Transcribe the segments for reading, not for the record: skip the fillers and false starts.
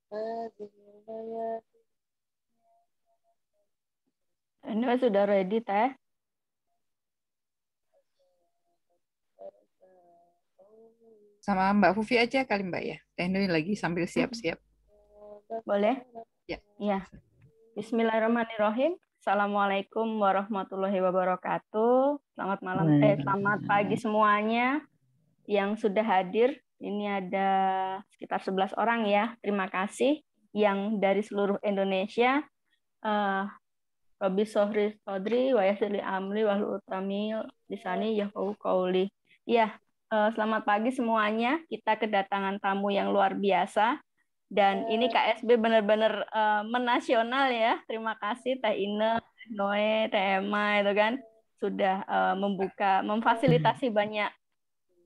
Ini sudah ready, Teh? Sama Mbak Fufi aja kali Mbak ya. Teknik lagi sambil siap-siap. Boleh? Ya. Ya. Bismillahirrahmanirrahim. Assalamualaikum warahmatullahi wabarakatuh. Selamat pagi Waalaikumsalam. semuanya yang sudah hadir. Ini ada sekitar 11 orang ya. Terima kasih yang dari seluruh Indonesia. Robi Sohri Sodri, Wayasili Amri, Wahlu Utami, Lisani, Yahuu Kauli. Ya, selamat pagi semuanya. Kita kedatangan tamu yang luar biasa. Dan ini KSB benar-benar menasional ya. Terima kasih Teh Ine, Teh Noe, Teh Emma itu kan sudah memfasilitasi banyak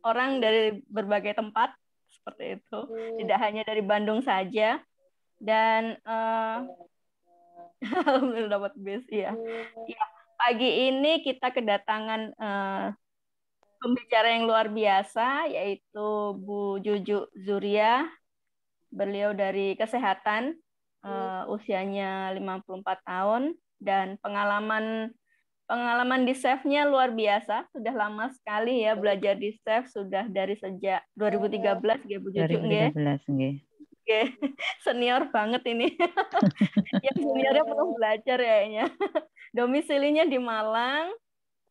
orang dari berbagai tempat seperti itu. Tidak hanya dari Bandung saja. Dan alhamdulillah dapat bis ya. Ya, pagi ini kita kedatangan pembicara yang luar biasa yaitu Bu Juju Zuria. Beliau dari kesehatan, usianya 54 tahun dan pengalaman di chefnya luar biasa. Sudah lama sekali ya belajar di chef, sudah dari sejak 2013 ya Bu Juju nggih. 2013 nggih. Oke, senior banget ini. Yang juniornya perlu belajar kayaknya. Domisilinya di Malang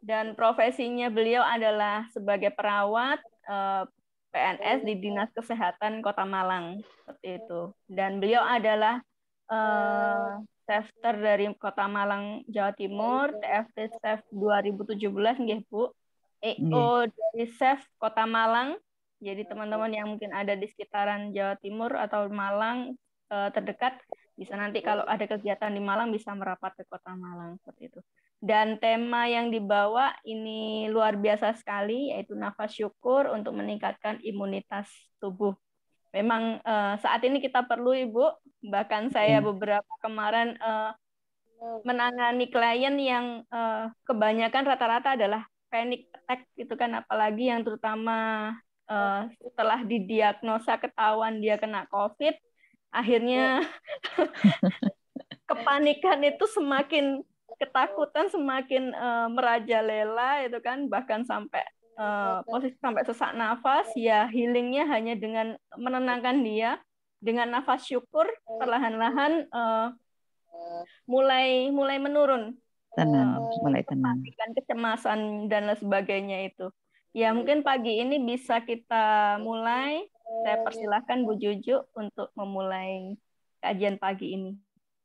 dan profesinya beliau adalah sebagai perawat PNS di Dinas Kesehatan Kota Malang seperti itu. Dan beliau adalah chefter dari Kota Malang, Jawa Timur, TFT Chef 2017 nggih Bu. EO dari Chef Kota Malang. Jadi teman-teman yang mungkin ada di sekitaran Jawa Timur atau Malang terdekat bisa nanti kalau ada kegiatan di Malang bisa merapat ke Kota Malang seperti itu. Dan tema yang dibawa ini luar biasa sekali, yaitu nafas syukur untuk meningkatkan imunitas tubuh. Memang saat ini kita perlu Ibu, bahkan saya beberapa kemarin menangani klien yang kebanyakan rata-rata adalah panic attack gitu kan, apalagi yang terutama setelah didiagnosa ketahuan dia kena COVID, akhirnya kepanikan itu semakin ketakutan semakin merajalela itu kan, bahkan sampai posisi sampai sesak nafas. Ya healingnya hanya dengan menenangkan dia dengan nafas syukur, perlahan-lahan mulai menurun, mulai tenang. kecemasan dan lain sebagainya itu. Ya mungkin pagi ini bisa kita mulai. Saya persilahkan Bu Juju untuk memulai kajian pagi ini.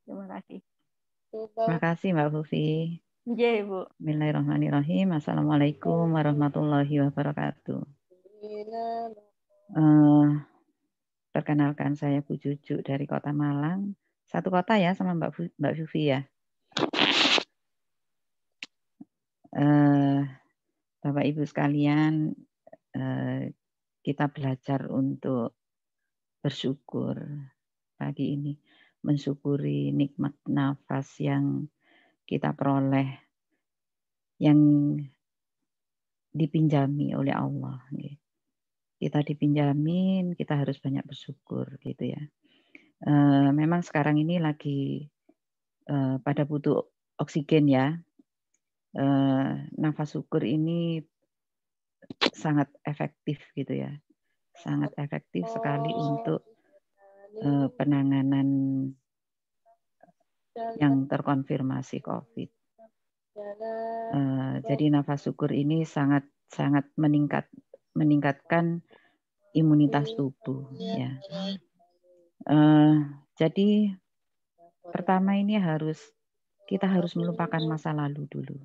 Terima kasih. Terima kasih Mbak Fufi. Iya, Bu. Bismillahirrahmanirrahim. Assalamualaikum warahmatullahi wabarakatuh. Perkenalkan saya Bu Juju dari Kota Malang. Satu kota ya sama Mbak Fufi ya. Bapak Ibu sekalian, kita belajar untuk bersyukur pagi ini, mensyukuri nikmat nafas yang kita peroleh, yang dipinjami oleh Allah. Kita dipinjamin, kita harus banyak bersyukur gitu ya. Memang sekarang ini lagi pada butuh oksigen ya. Nafas syukur ini sangat efektif gitu ya, sangat efektif sekali untuk penanganan yang terkonfirmasi COVID. Jadi nafas syukur ini sangat meningkatkan imunitas tubuh ya. Jadi pertama ini kita harus melupakan masa lalu dulu.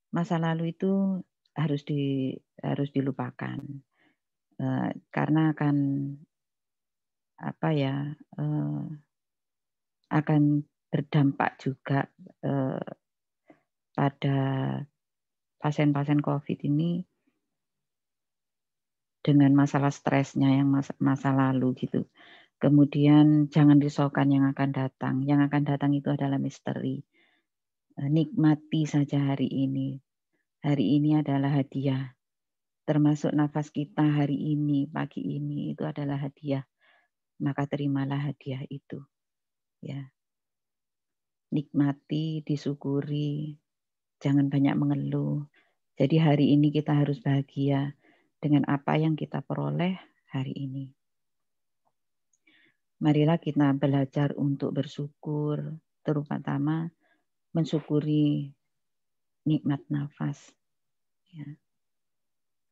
Masa lalu itu harus dilupakan karena akan akan berdampak juga pada pasien-pasien COVID ini dengan masalah stresnya yang masa lalu gitu. Kemudian jangan risaukan yang akan datang. Yang akan datang itu adalah misteri. Nikmati saja hari ini. Hari ini adalah hadiah. Termasuk nafas kita hari ini, pagi ini itu adalah hadiah maka terimalah hadiah itu. Ya, nikmati, disyukuri, jangan banyak mengeluh. Jadi hari ini kita harus bahagia dengan apa yang kita peroleh hari ini. Marilah kita belajar untuk bersyukur, terutama mensyukuri nikmat nafas. Ya.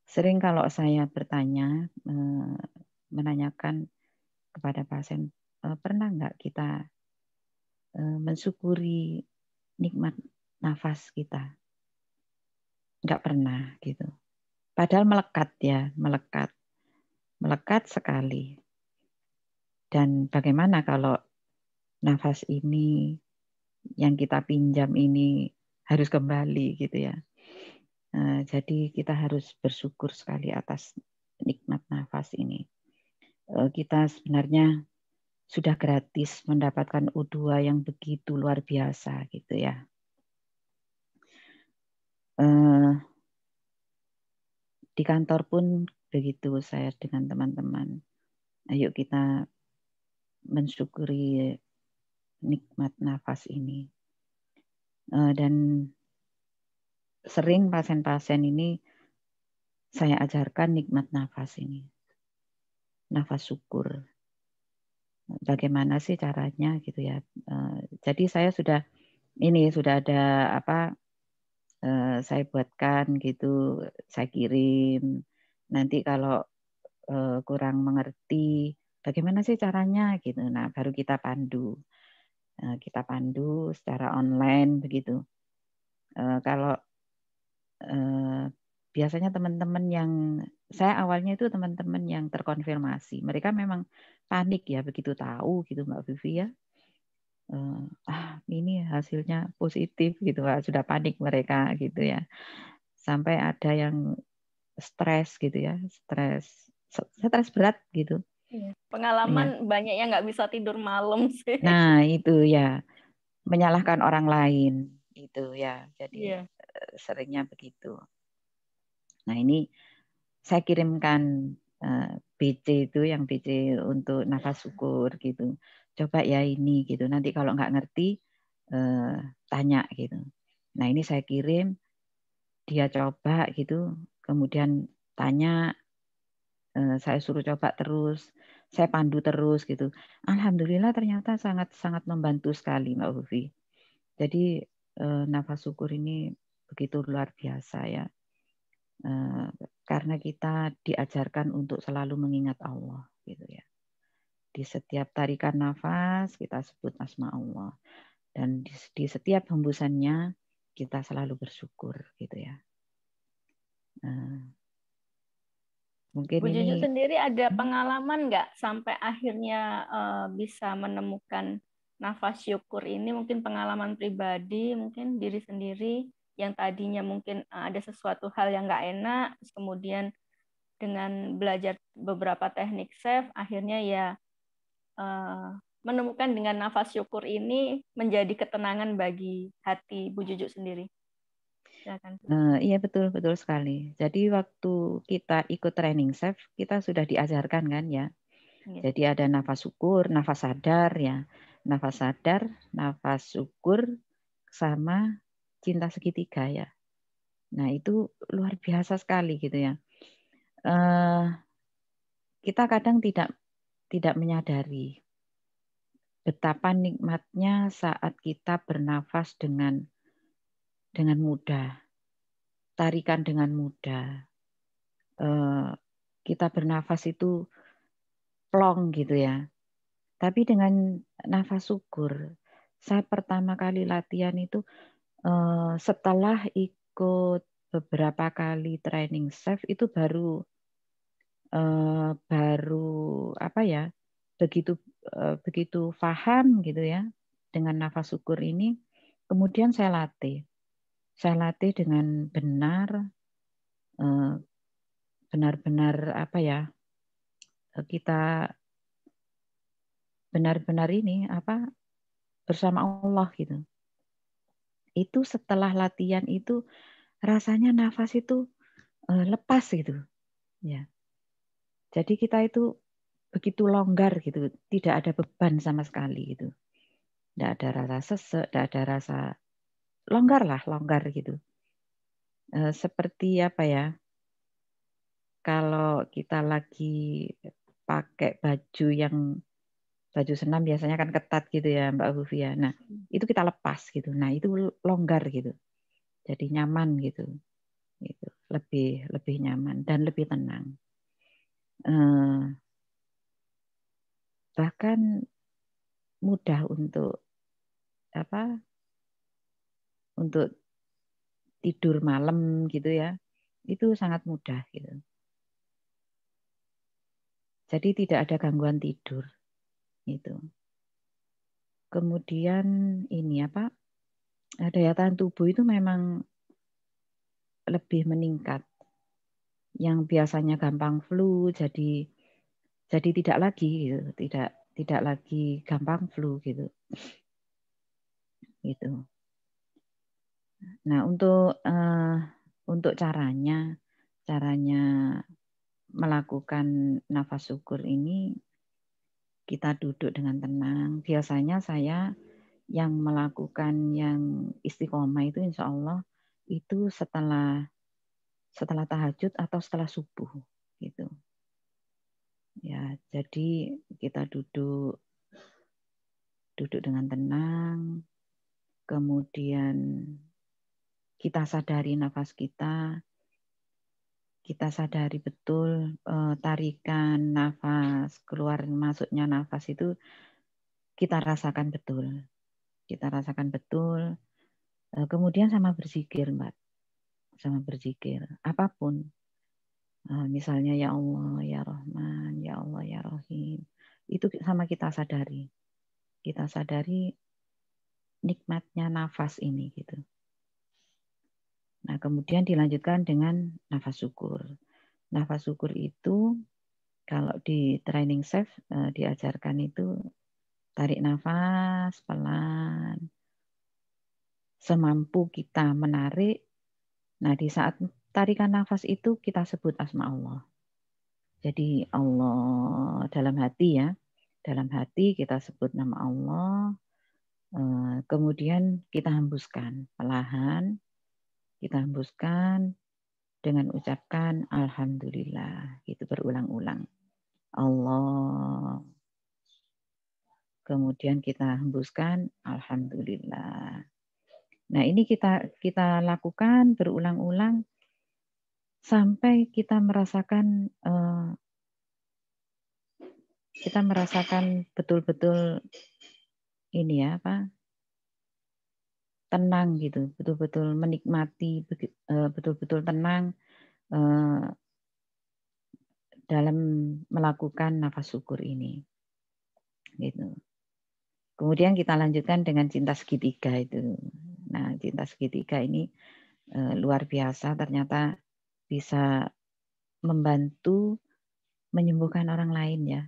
Sering kalau saya bertanya, menanyakan kepada pasien, pernah nggak kita mensyukuri nikmat nafas kita? Nggak pernah gitu. Padahal melekat ya, melekat sekali. Dan bagaimana kalau nafas ini yang kita pinjam ini harus kembali gitu ya. Jadi kita harus bersyukur sekali atas nikmat nafas ini. Kita sebenarnya sudah gratis mendapatkan U2 yang begitu luar biasa gitu ya. Di kantor pun begitu saya dengan teman-teman. Ayo kita mensyukuri nikmat nafas ini. Dan sering pasien-pasien ini saya ajarkan nikmat nafas ini. Nafas syukur. Bagaimana sih caranya gitu ya. Jadi saya sudah ada apa, saya buatkan gitu, saya kirim. Nanti kalau kurang mengerti bagaimana sih caranya gitu. Nah, baru kita pandu. Kita pandu secara online begitu. Kalau biasanya teman-teman yang saya awalnya itu teman-teman yang terkonfirmasi, mereka memang panik ya begitu tahu gitu Mbak Vivi ya. Ini hasilnya positif gitu, sudah panik mereka gitu ya. Sampai ada yang stres gitu ya, stres berat gitu. Pengalaman banyak yang nggak bisa tidur malam sih. Nah itu ya, menyalahkan orang lain itu ya, jadi seringnya begitu. Nah ini saya kirimkan BC itu, yang BC untuk nafas syukur gitu. Coba ya ini gitu. Nanti kalau nggak ngerti tanya gitu. Nah ini saya kirim, dia coba gitu. Kemudian tanya, saya suruh coba terus, saya pandu terus gitu. Alhamdulillah ternyata sangat membantu sekali Mbak Hufi. Jadi nafas syukur ini begitu luar biasa ya. Karena kita diajarkan untuk selalu mengingat Allah gitu ya. Di setiap tarikan nafas kita sebut asma Allah, dan di setiap hembusannya kita selalu bersyukur gitu ya. Mungkin Bu Juju ini sendiri ada pengalaman nggak sampai akhirnya bisa menemukan nafas syukur ini, mungkin pengalaman pribadi, mungkin diri sendiri yang tadinya mungkin ada sesuatu hal yang nggak enak, terus kemudian dengan belajar beberapa teknik SEF, akhirnya ya menemukan dengan nafas syukur ini menjadi ketenangan bagi hati Bu Juju sendiri. Silakan. Iya betul sekali. Jadi waktu kita ikut training SEF, kita sudah diajarkan kan ya. Jadi ada nafas syukur, nafas sadar ya. Nafas sadar, nafas syukur, sama cinta segitiga ya. Nah itu luar biasa sekali gitu ya. Kita kadang tidak menyadari betapa nikmatnya saat kita bernafas dengan mudah, tarikan dengan mudah. Kita bernafas itu plong gitu ya. Tapi dengan nafas syukur, saya pertama kali latihan itu setelah ikut beberapa kali training SEF itu baru apa ya, begitu paham gitu ya dengan nafas syukur ini. Kemudian saya latih dengan benar-benar apa ya, kita benar-benar ini apa, bersama Allah gitu. Itu setelah latihan itu rasanya nafas itu lepas gitu ya. Jadi kita itu begitu longgar gitu, tidak ada beban sama sekali gitu. Tidak ada rasa sesek, tidak ada rasa longgar gitu. Seperti apa ya? Kalau kita lagi pakai baju senam biasanya kan ketat gitu ya Mbak Hufia. Nah, itu kita lepas gitu. Nah, itu longgar gitu. Jadi nyaman gitu. Gitu. Lebih nyaman dan lebih tenang. Bahkan mudah untuk tidur malam gitu ya. Itu sangat mudah gitu. Jadi tidak ada gangguan tidur gitu. Kemudian ini daya tahan tubuh itu memang lebih meningkat. Yang biasanya gampang flu jadi tidak lagi gitu, tidak lagi gampang flu gitu. Gitu. Nah, untuk caranya melakukan nafas syukur ini, kita duduk dengan tenang. Biasanya saya yang melakukan yang istiqomah itu insya Allah itu setelah tahajud atau setelah subuh gitu. Ya, jadi kita duduk dengan tenang, kemudian kita sadari nafas kita sadari betul tarikan nafas, keluar masuknya nafas itu kita rasakan betul. Kita rasakan betul. Kemudian sama berzikir, Mbak. Sama berzikir. Apapun. Misalnya ya Allah, ya Rahman, ya Allah, ya Rahim. Itu sama kita sadari. Kita sadari nikmatnya nafas ini gitu. Nah, kemudian dilanjutkan dengan nafas syukur. Nafas syukur itu kalau di training SAFE diajarkan itu tarik nafas pelan. Semampu kita menarik. Nah, di saat tarikan nafas itu kita sebut asma Allah. Jadi Allah dalam hati ya. Dalam hati kita sebut nama Allah. Kemudian kita hembuskan perlahan. Kita hembuskan dengan ucapkan Alhamdulillah. Itu berulang-ulang. Allah. Kemudian kita hembuskan Alhamdulillah. Nah, ini kita lakukan berulang-ulang sampai kita merasakan betul-betul ini ya tenang gitu, betul-betul menikmati, betul-betul tenang dalam melakukan nafas syukur ini. Gitu. Kemudian kita lanjutkan dengan cinta segitiga itu. Nah, cinta segitiga ini luar biasa, ternyata bisa membantu menyembuhkan orang lain ya,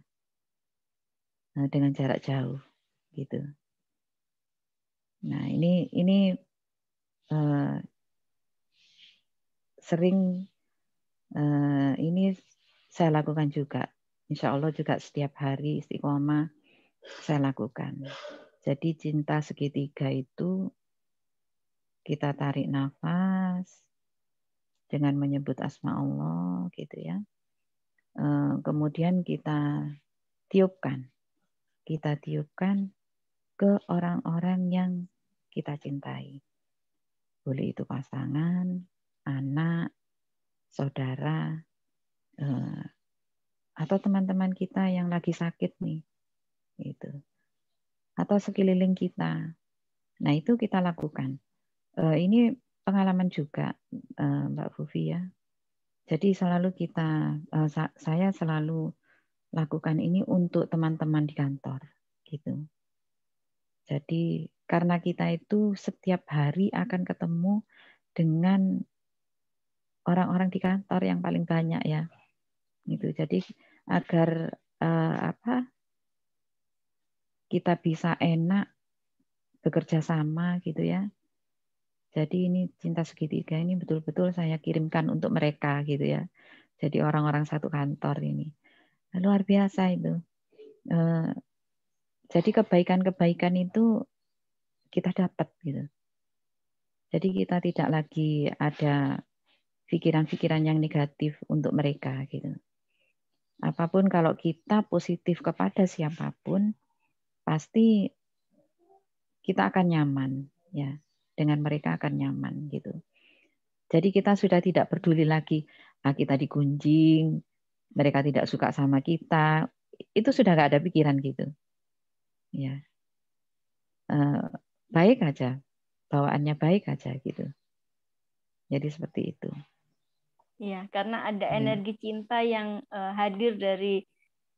dengan jarak jauh gitu. Nah, ini sering ini saya lakukan juga. Insya Allah juga setiap hari istiqomah saya lakukan. Jadi cinta segitiga itu kita tarik nafas dengan menyebut asma Allah gitu ya. Kemudian kita tiupkan ke orang-orang yang kita cintai. Boleh itu pasangan, anak, saudara, atau teman-teman kita yang lagi sakit nih, gitu. Atau sekeliling kita. Nah, itu kita lakukan. Ini pengalaman juga, Mbak Fufi ya. Jadi selalu saya selalu lakukan ini untuk teman-teman di kantor, gitu. Jadi karena kita itu setiap hari akan ketemu dengan orang-orang di kantor yang paling banyak ya, gitu. Jadi agar kita bisa enak bekerja sama gitu ya. Jadi ini cinta segitiga ini betul-betul saya kirimkan untuk mereka gitu ya. Jadi orang-orang satu kantor ini. Luar biasa itu. Jadi kebaikan-kebaikan itu kita dapat gitu. Jadi kita tidak lagi ada pikiran-pikiran yang negatif untuk mereka gitu. Apapun kalau kita positif kepada siapapun, pasti kita akan nyaman ya. Dengan mereka akan nyaman gitu. Jadi kita sudah tidak peduli lagi kita digunjing, mereka tidak suka sama kita, itu sudah nggak ada pikiran gitu. Ya, baik aja, bawaannya baik aja gitu. Jadi seperti itu. Iya, karena ada energi cinta yang hadir dari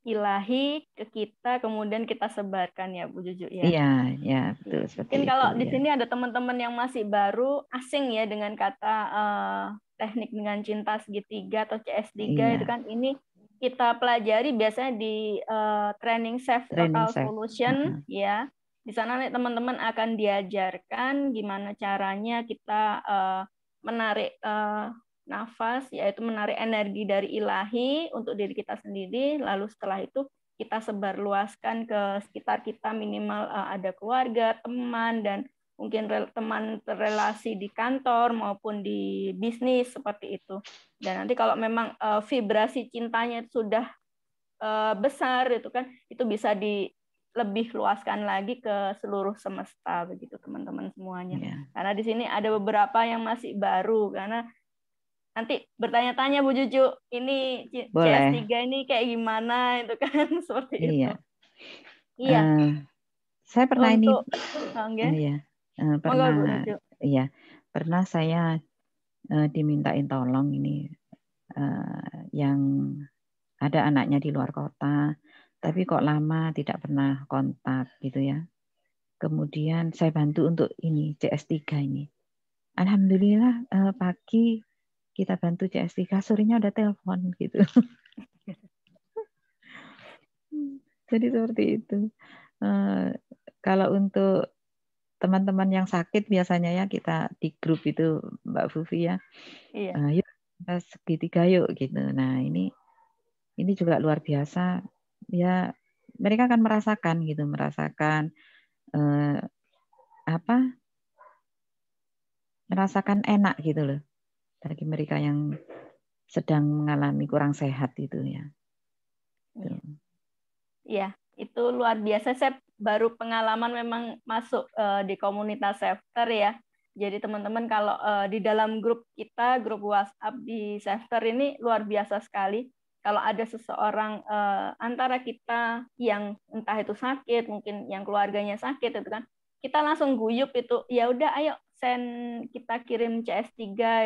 ilahi ke kita, kemudian kita sebarkan ya Bu Juju ya. Iya, ya betul seperti Mungkin itu. kalau di Ya. sini ada teman-teman yang masih baru asing ya dengan kata teknik dengan cinta segitiga atau CS3 itu kan, ini kita pelajari biasanya di training Safe Total Solution ya. Di sana teman-teman akan diajarkan gimana caranya kita menarik nafas, yaitu menarik energi dari ilahi untuk diri kita sendiri, lalu setelah itu kita sebarluaskan ke sekitar kita, minimal ada keluarga, teman, dan mungkin teman relasi di kantor maupun di bisnis seperti itu. Dan nanti kalau memang vibrasi cintanya sudah besar itu kan, itu bisa lebih luaskan lagi ke seluruh semesta begitu teman-teman semuanya. Karena di sini ada beberapa yang masih baru, karena nanti bertanya-tanya Bu Juju, ini CS3 ini kayak gimana itu kan seperti itu. Iya. Saya pernah pernah saya dimintain tolong ini yang ada anaknya di luar kota, tapi kok lama tidak pernah kontak gitu ya. Kemudian saya bantu untuk ini CS3 ini. Alhamdulillah pagi kita bantu CS3, sorenya udah telepon gitu. Jadi seperti itu. Kalau untuk teman-teman yang sakit biasanya ya kita di grup itu Mbak Fufi ya. Yuk kita segitiga yuk gitu. Nah ini juga luar biasa. Ya mereka akan merasakan gitu, merasakan enak gitu loh. Bagi mereka yang sedang mengalami kurang sehat itu ya. Iya, itu luar biasa. Saya baru pengalaman memang masuk di komunitas Safter ya. Jadi teman-teman kalau di dalam grup kita, grup WhatsApp di Safter ini luar biasa sekali. Kalau ada seseorang antara kita yang entah itu sakit, mungkin yang keluarganya sakit itu kan, kita langsung guyup itu, ya udah ayo kita kirim CS3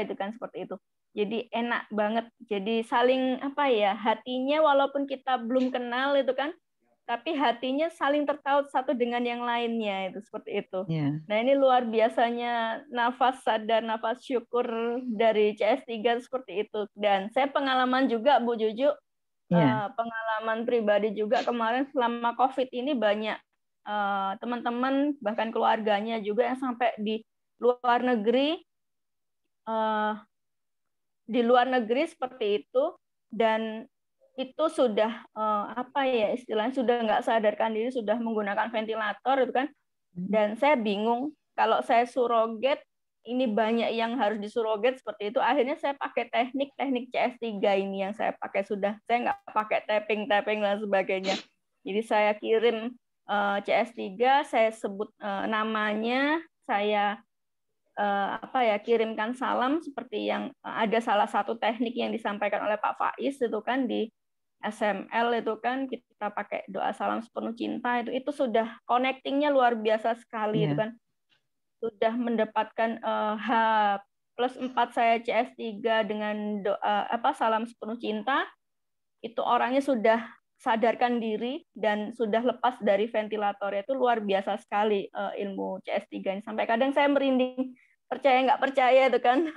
itu kan, seperti itu. Jadi enak banget. Jadi saling hatinya walaupun kita belum kenal itu kan, tapi hatinya saling tertaut satu dengan yang lainnya, itu seperti itu. Nah ini luar biasanya nafas sadar, nafas syukur dari CS3 seperti itu. Dan saya pengalaman juga Bu Juju, pengalaman pribadi juga kemarin selama COVID ini banyak teman-teman bahkan keluarganya juga yang sampai di luar negeri seperti itu, dan itu sudah istilahnya sudah nggak sadarkan diri, sudah menggunakan ventilator itu kan. Dan saya bingung kalau saya suroget, ini banyak yang harus disuroget seperti itu. Akhirnya saya pakai teknik CS3 ini yang saya pakai, saya nggak pakai tapping dan sebagainya. Jadi saya kirim CS3, saya sebut namanya, saya kirimkan salam seperti yang ada salah satu teknik yang disampaikan oleh Pak Faiz itu kan di SML itu kan, kita pakai doa salam sepenuh cinta, itu sudah connectingnya luar biasa sekali itu kan. Sudah mendapatkan H+4 saya CS3 dengan doa salam sepenuh cinta, itu orangnya sudah sadarkan diri dan sudah lepas dari ventilator. Itu luar biasa sekali ilmu CS3 ini. Sampai kadang saya merinding, percaya nggak percaya itu kan.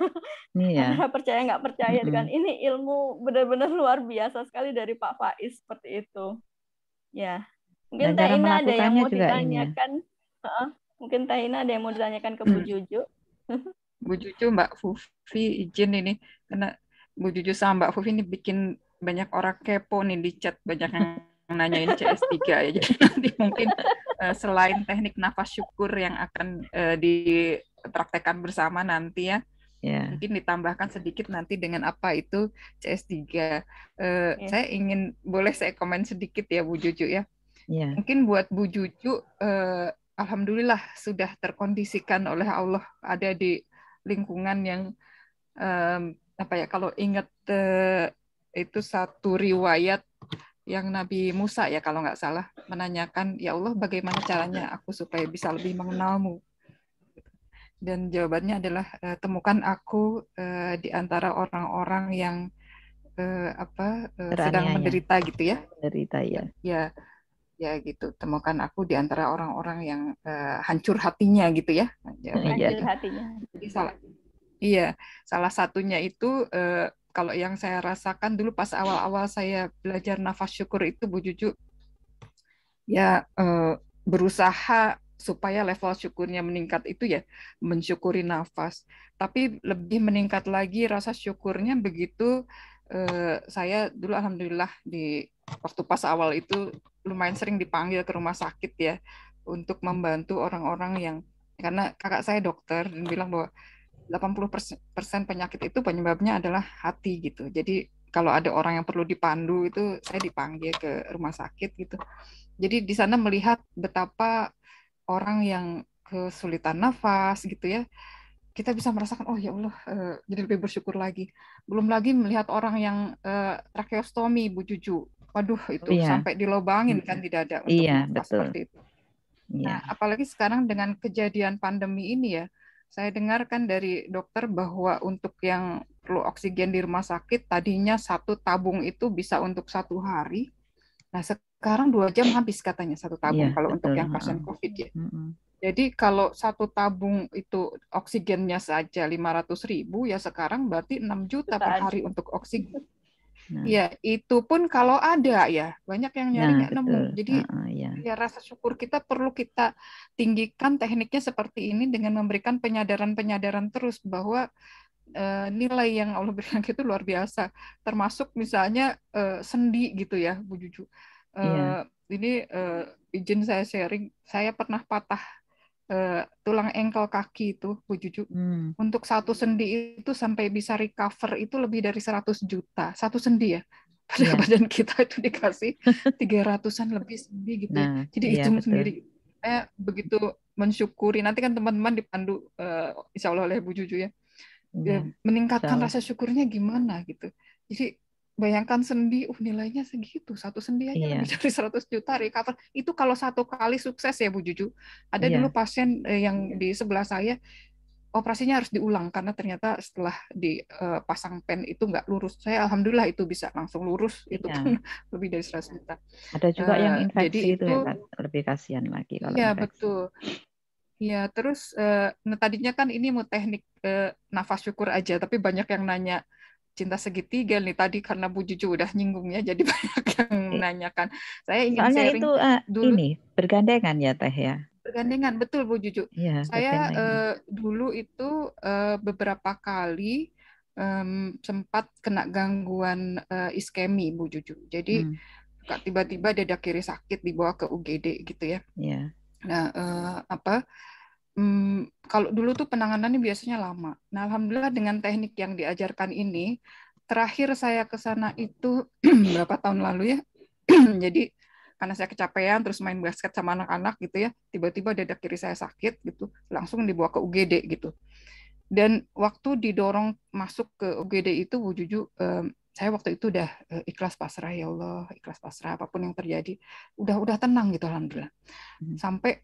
Antara percaya nggak percaya itu kan. Ini ilmu benar-benar luar biasa sekali dari Pak Faiz seperti itu. Ya. Mungkin Teh Ina ada yang mau ditanyakan. Mungkin Teh Ina ada yang mau ditanyakan ke Bu Juju. Bu Juju, Mbak Fufi izin ini, karena Bu Juju sama Mbak Fufi ini bikin banyak orang kepo nih di chat, banyak yang nanyain CS3 ya. Jadi nanti mungkin selain teknik nafas syukur yang akan dipraktekkan bersama nanti ya, mungkin ditambahkan sedikit nanti dengan apa itu CS3. Saya ingin, boleh saya komen sedikit ya Bu Juju ya. Mungkin buat Bu Juju, alhamdulillah sudah terkondisikan oleh Allah ada di lingkungan yang apa ya, kalau ingat itu satu riwayat yang Nabi Musa ya kalau nggak salah menanyakan, ya Allah bagaimana caranya aku supaya bisa lebih mengenalmu, dan jawabannya adalah temukan aku di antara orang-orang yang sedang menderita gitu ya. Menderita ya gitu, temukan aku di antara orang-orang yang hancur hatinya gitu ya. Hancur hatinya. Jadi salah satunya itu kalau yang saya rasakan dulu pas awal-awal saya belajar nafas syukur itu Bu Juju, ya berusaha supaya level syukurnya meningkat itu ya mensyukuri nafas. Tapi lebih meningkat lagi rasa syukurnya begitu saya dulu alhamdulillah di waktu pas awal itu lumayan sering dipanggil ke rumah sakit ya untuk membantu orang-orang yang, karena kakak saya dokter dan bilang bahwa 80% penyakit itu penyebabnya adalah hati gitu. Jadi kalau ada orang yang perlu dipandu itu saya dipanggil ke rumah sakit gitu. Jadi di sana melihat betapa orang yang kesulitan nafas gitu ya, kita bisa merasakan, oh ya Allah, jadi lebih bersyukur lagi. Belum lagi melihat orang yang tracheostomi Bu Juju. Waduh, itu sampai dilobangin kan di dada untuk nafas seperti itu. Nah, apalagi sekarang dengan kejadian pandemi ini ya, saya dengarkan dari dokter bahwa untuk yang perlu oksigen di rumah sakit tadinya 1 tabung itu bisa untuk 1 hari. Nah, sekarang 2 jam habis katanya 1 tabung kalau untuk yang pasien COVID ya. Jadi kalau 1 tabung itu oksigennya saja 500.000 ya, sekarang berarti 6 juta per hari untuk oksigen. Ya, itu pun kalau ada ya, banyak yang nyari nggak nemu. Jadi ya rasa syukur kita perlu kita tinggikan tekniknya seperti ini dengan memberikan penyadaran-penyadaran terus bahwa nilai yang Allah berikan itu luar biasa. Termasuk misalnya sendi gitu ya, Bu Juju. Ini izin saya sharing, saya pernah patah tulang engkel kaki itu Bu Juju. Untuk 1 sendi itu sampai bisa recover itu lebih dari 100 juta. 1 sendi ya. Pada badan kita itu dikasih 300-an lebih sendi gitu ya. Jadi hitung sendiri. Saya begitu mensyukuri. Nanti kan teman-teman dipandu insya Allah oleh Bu Juju ya. Meningkatkan rasa syukurnya gimana gitu. Jadi bayangkan sendi, nilainya segitu. 1 sendi aja lebih dari 100 juta recover. Itu kalau 1 kali sukses ya Bu Juju. Ada dulu pasien yang di sebelah saya, operasinya harus diulang karena ternyata setelah dipasang pen itu nggak lurus. Saya alhamdulillah itu bisa langsung lurus. Itu pun lebih dari 100 juta. Ada juga yang infeksi jadi itu ya, lebih kasihan lagi kalau ya, infeksi. Betul. Ya, terus tadinya kan ini mau teknik nafas syukur aja, tapi banyak yang nanya cinta segitiga nih tadi karena Bu Juju udah nyinggungnya, jadi banyak yang menanyakan. Saya ingin soalnya sharing itu dulu. Ini bergandengan ya Teh ya. Bergandengan, betul Bu Juju. Ya, saya dulu itu beberapa kali sempat kena gangguan iskemi Bu Juju. Jadi tiba-tiba dada kiri sakit dibawa ke UGD gitu ya. Nah, kalau dulu tuh penanganannya biasanya lama. Nah, alhamdulillah dengan teknik yang diajarkan ini, terakhir saya ke sana itu berapa tahun lalu ya. Jadi karena saya kecapean terus main basket sama anak-anak gitu ya, tiba-tiba dada kiri saya sakit gitu, langsung dibawa ke UGD gitu. Dan waktu didorong masuk ke UGD itu Bu Juju, saya waktu itu udah ikhlas pasrah, ya Allah, ikhlas pasrah apapun yang terjadi, udah tenang gitu alhamdulillah. Sampai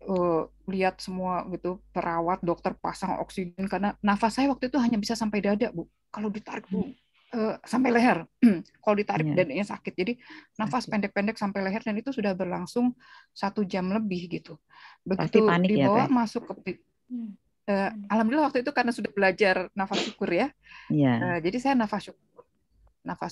lihat semua gitu, perawat, dokter pasang oksigen karena nafas saya waktu itu hanya bisa sampai dada Bu. Kalau ditarik tuh sampai leher. Kalau ditarik dadanya sakit. Jadi nafas pendek-pendek sampai leher, dan itu sudah berlangsung 1 jam lebih gitu. Begitu dibawa masuk ke alhamdulillah waktu itu karena sudah belajar nafas syukur ya. Jadi saya nafas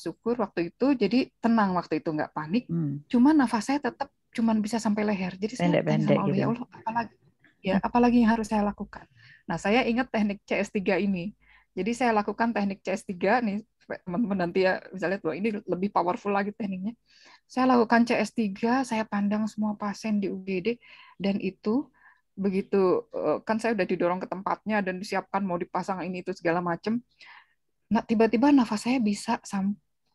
syukur waktu itu, jadi tenang waktu itu, nggak panik. Cuman nafas saya tetap cuman bisa sampai leher. Jadi saya tanya sama Allah, ya Allah, apalagi yang harus saya lakukan. Nah, saya ingat teknik CS3 ini. Jadi saya lakukan teknik CS3 nih, supaya teman-teman nanti ya bisa lihat bahwa ini lebih powerful lagi tekniknya. Saya lakukan CS3, saya pandang semua pasien di UGD, dan itu begitu kan saya udah didorong ke tempatnya dan disiapkan mau dipasang ini itu segala macam. Nah, tiba-tiba nafas saya bisa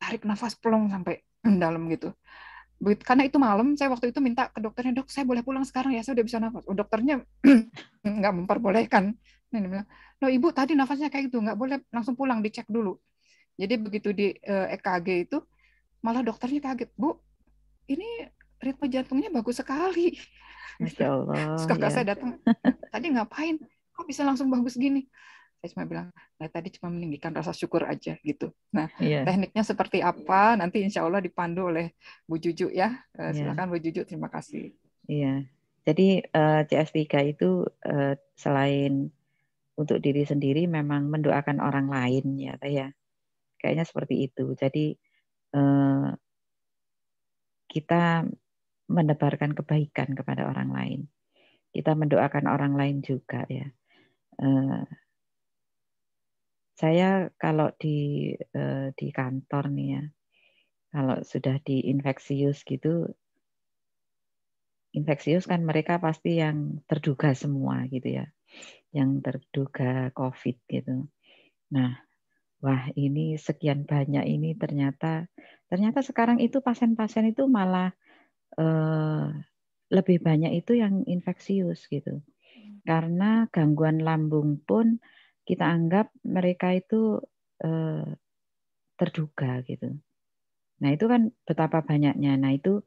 tarik nafas plong sampai dalam gitu. Karena itu malam, saya waktu itu minta ke dokternya, dok, saya boleh pulang sekarang ya, saya udah bisa nafas. Oh, dokternya nggak memperbolehkan. Nah, dia bilang, no, ibu tadi nafasnya kayak gitu, nggak boleh langsung pulang, dicek dulu. Jadi begitu di EKG itu, malah dokternya kaget, Bu, ini ritme jantungnya bagus sekali. Masya Allah, Terus kakak ya. saya datang, tadi ngapain? Kok bisa langsung bagus gini? Saya cuma bilang, nah tadi cuma meninggikan rasa syukur aja gitu. Nah, Iya, tekniknya seperti apa? Nanti insya Allah dipandu oleh Bu Juju ya. iya, Silakan Bu Juju, terima kasih. iya. Jadi CS3 itu selain untuk diri sendiri memang mendoakan orang lain ya, Teh ya. Kayaknya seperti itu. Jadi kita menebarkan kebaikan kepada orang lain. Kita mendoakan orang lain juga ya. Saya kalau di kantor nih ya, kalau sudah di infeksius gitu, infeksius kan mereka pasti yang terduga semua gitu ya, yang terduga COVID gitu. Nah, wah ini sekian banyak ini ternyata sekarang itu pasien-pasien itu malah lebih banyak itu yang infeksius gitu. Karena gangguan lambung pun kita anggap mereka itu terduga gitu. Nah itu kan betapa banyaknya. Nah itu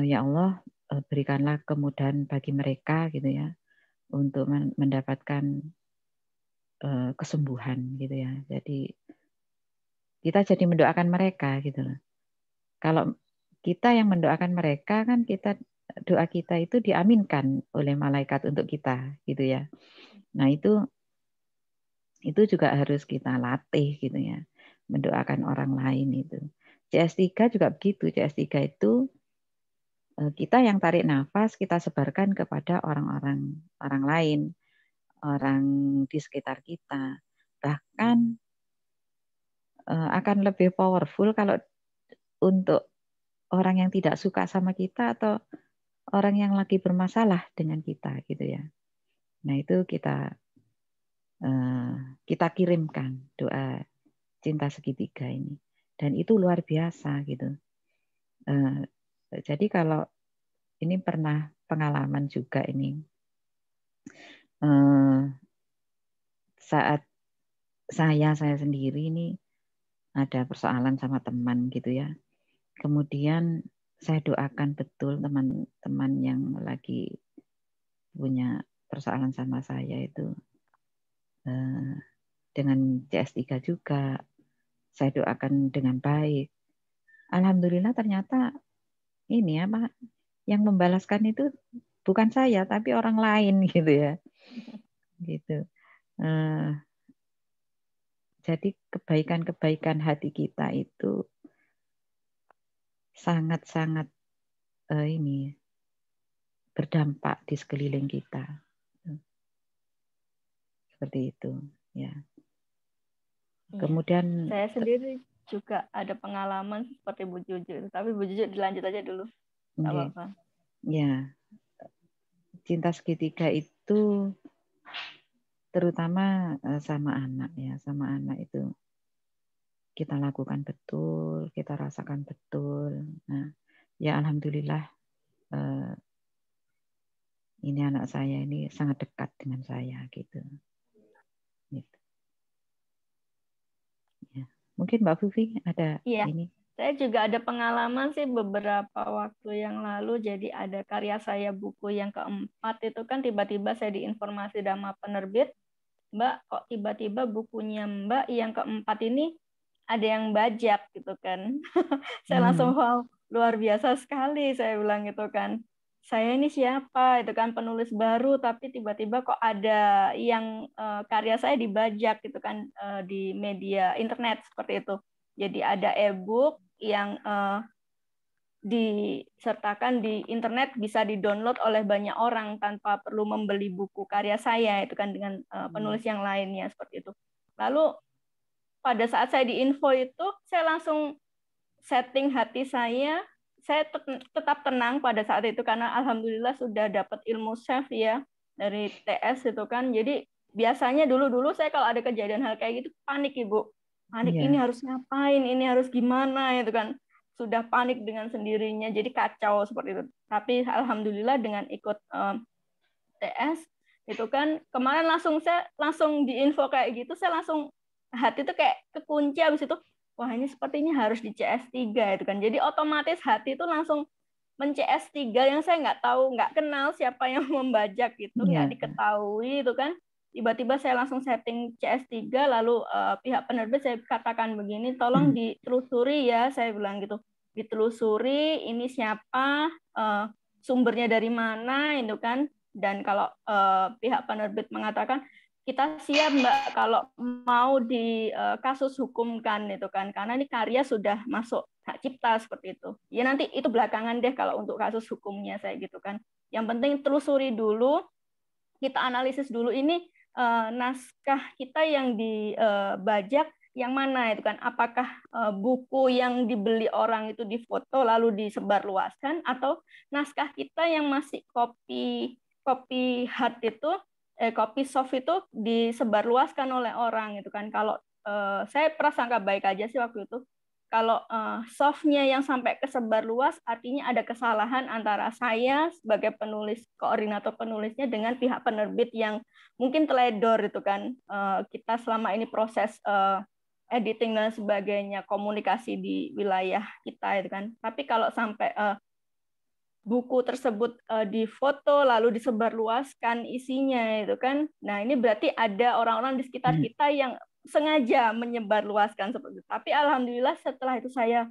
ya Allah berikanlah kemudahan bagi mereka gitu ya untuk mendapatkan kesembuhan gitu ya. Jadi kita jadi mendoakan mereka gitu loh. Kalau kita yang mendoakan mereka kan doa kita itu diaminkan oleh malaikat untuk kita gitu ya. Nah itu juga harus kita latih gitu ya. Mendoakan orang lain itu. CS3 juga begitu. CS3 itu kita yang tarik nafas kita sebarkan kepada orang-orang lain, orang di sekitar kita. Bahkan akan lebih powerful kalau untuk orang yang tidak suka sama kita atau orang yang lagi bermasalah dengan kita gitu ya. Nah itu kita kirimkan doa cinta segitiga ini, dan itu luar biasa gitu. Jadi kalau ini pernah pengalaman juga ini saat saya sendiri ini ada persoalan sama teman gitu ya. Kemudian saya doakan betul teman-teman yang lagi punya persoalan sama saya itu dengan CS3 juga. Saya doakan dengan baik. Alhamdulillah ternyata ini apa yang membalaskan itu bukan saya tapi orang lain gitu ya. Gitu. Jadi kebaikan-kebaikan hati kita itu sangat-sangat ini berdampak di sekeliling kita. Seperti itu, ya. Kemudian saya sendiri juga ada pengalaman seperti Bu Juju, tapi Bu Juju dilanjut aja dulu. Enggak apa-apa. Ya. Cinta segitiga itu terutama sama anak ya, sama anak itu kita lakukan betul, kita rasakan betul. Nah, ya alhamdulillah ini anak saya ini sangat dekat dengan saya gitu. Ya. Mungkin Mbak Fufi ada ini. Saya juga ada pengalaman sih beberapa waktu yang lalu. Jadi ada karya saya buku yang keempat itu kan tiba-tiba saya diinformasi sama penerbit, Mbak kok tiba-tiba bukunya Mbak yang keempat ini ada yang bajak gitu kan. Saya langsung wow, luar biasa sekali saya bilang gitu kan. Saya ini siapa? Itu kan penulis baru tapi tiba-tiba kok ada yang karya saya dibajak gitu kan di media internet seperti itu. Jadi ada e-book yang disertakan di internet bisa di-download oleh banyak orang tanpa perlu membeli buku karya saya itu kan dengan penulis yang lainnya seperti itu. Lalu pada saat saya diinfo itu, saya langsung setting hati saya tetap tenang pada saat itu karena alhamdulillah sudah dapat ilmu chef ya dari TS itu kan. Jadi biasanya dulu saya kalau ada kejadian hal kayak gitu panik Ibu. Panik ini harus ngapain, ini harus gimana itu kan. Sudah panik dengan sendirinya, jadi kacau seperti itu. Tapi alhamdulillah dengan ikut TS itu kan kemarin saya langsung diinfo kayak gitu, saya langsung hati tuh kayak kekunci habis itu. Wah ini sepertinya harus di CS3 itu kan. Jadi otomatis hati itu langsung men-CS3 yang saya nggak tahu, nggak kenal siapa yang membajak itu, nggak diketahui itu kan. Tiba-tiba saya langsung setting CS3, lalu pihak penerbit saya katakan begini, tolong ditelusuri ya, saya bilang gitu. Ditelusuri ini siapa, sumbernya dari mana itu kan. Dan kalau pihak penerbit mengatakan kita siap Mbak kalau mau di kasus hukumkan itu kan karena ini karya sudah masuk hak cipta seperti itu. Ya nanti itu belakangan deh kalau untuk kasus hukumnya saya gitu kan. Yang penting telusuri dulu, kita analisis dulu ini naskah kita yang dibajak yang mana itu kan. Apakah buku yang dibeli orang itu difoto lalu disebarluaskan atau naskah kita yang masih copy hard itu copy soft itu disebarluaskan oleh orang itu kan. Kalau saya prasangka baik aja sih waktu itu. Kalau softnya yang sampai kesebar luas, artinya ada kesalahan antara saya sebagai penulis, koordinator penulisnya dengan pihak penerbit yang mungkin teledor itu kan. Kita selama ini proses editing dan sebagainya, komunikasi di wilayah kita itu kan. Tapi kalau sampai buku tersebut difoto lalu disebarluaskan isinya itu kan. Nah, ini berarti ada orang-orang di sekitar kita yang sengaja menyebarluaskan seperti itu. Tapi alhamdulillah setelah itu saya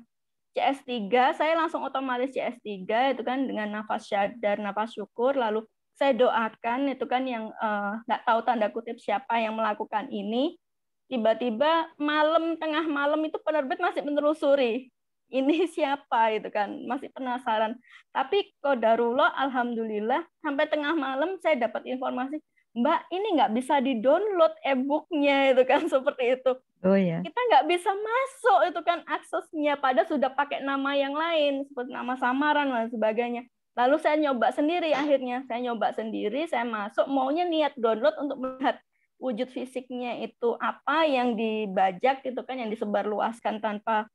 CS3, saya langsung otomatis CS3 itu kan dengan nafas syadar, nafas syukur, lalu saya doakan itu kan yang nggak tahu tanda kutip siapa yang melakukan ini. Tiba-tiba tengah malam itu penerbit masih menelusuri ini siapa itu kan, masih penasaran. Tapi qadarullah alhamdulillah sampai tengah malam saya dapat informasi, Mbak ini nggak bisa di-download e-booknya itu kan seperti itu. Oh ya. Kita nggak bisa masuk itu kan aksesnya, padahal sudah pakai nama yang lain seperti nama samaran dan sebagainya. Lalu saya nyoba sendiri akhirnya, saya masuk maunya niat download untuk melihat wujud fisiknya itu apa yang dibajak itu kan, yang disebarluaskan tanpa